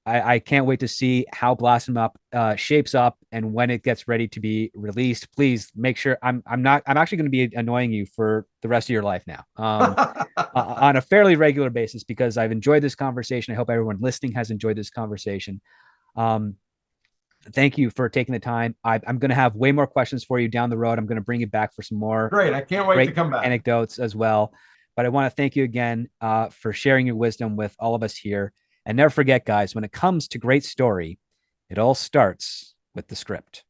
I can't wait to see how Blossom Up shapes up and when it gets ready to be released. Please make sure I'm actually going to be annoying you for the rest of your life now. On a fairly regular basis because I've enjoyed this conversation. I hope everyone listening has enjoyed this conversation. Um, Thank you for taking the time. I'm going to have way more questions for you down the road. I'm going to bring you back for some more Great. I can't wait to great come back. anecdotes as well. But I want to thank you again for sharing your wisdom with all of us here. And never forget, guys, when it comes to great story, it all starts with the script.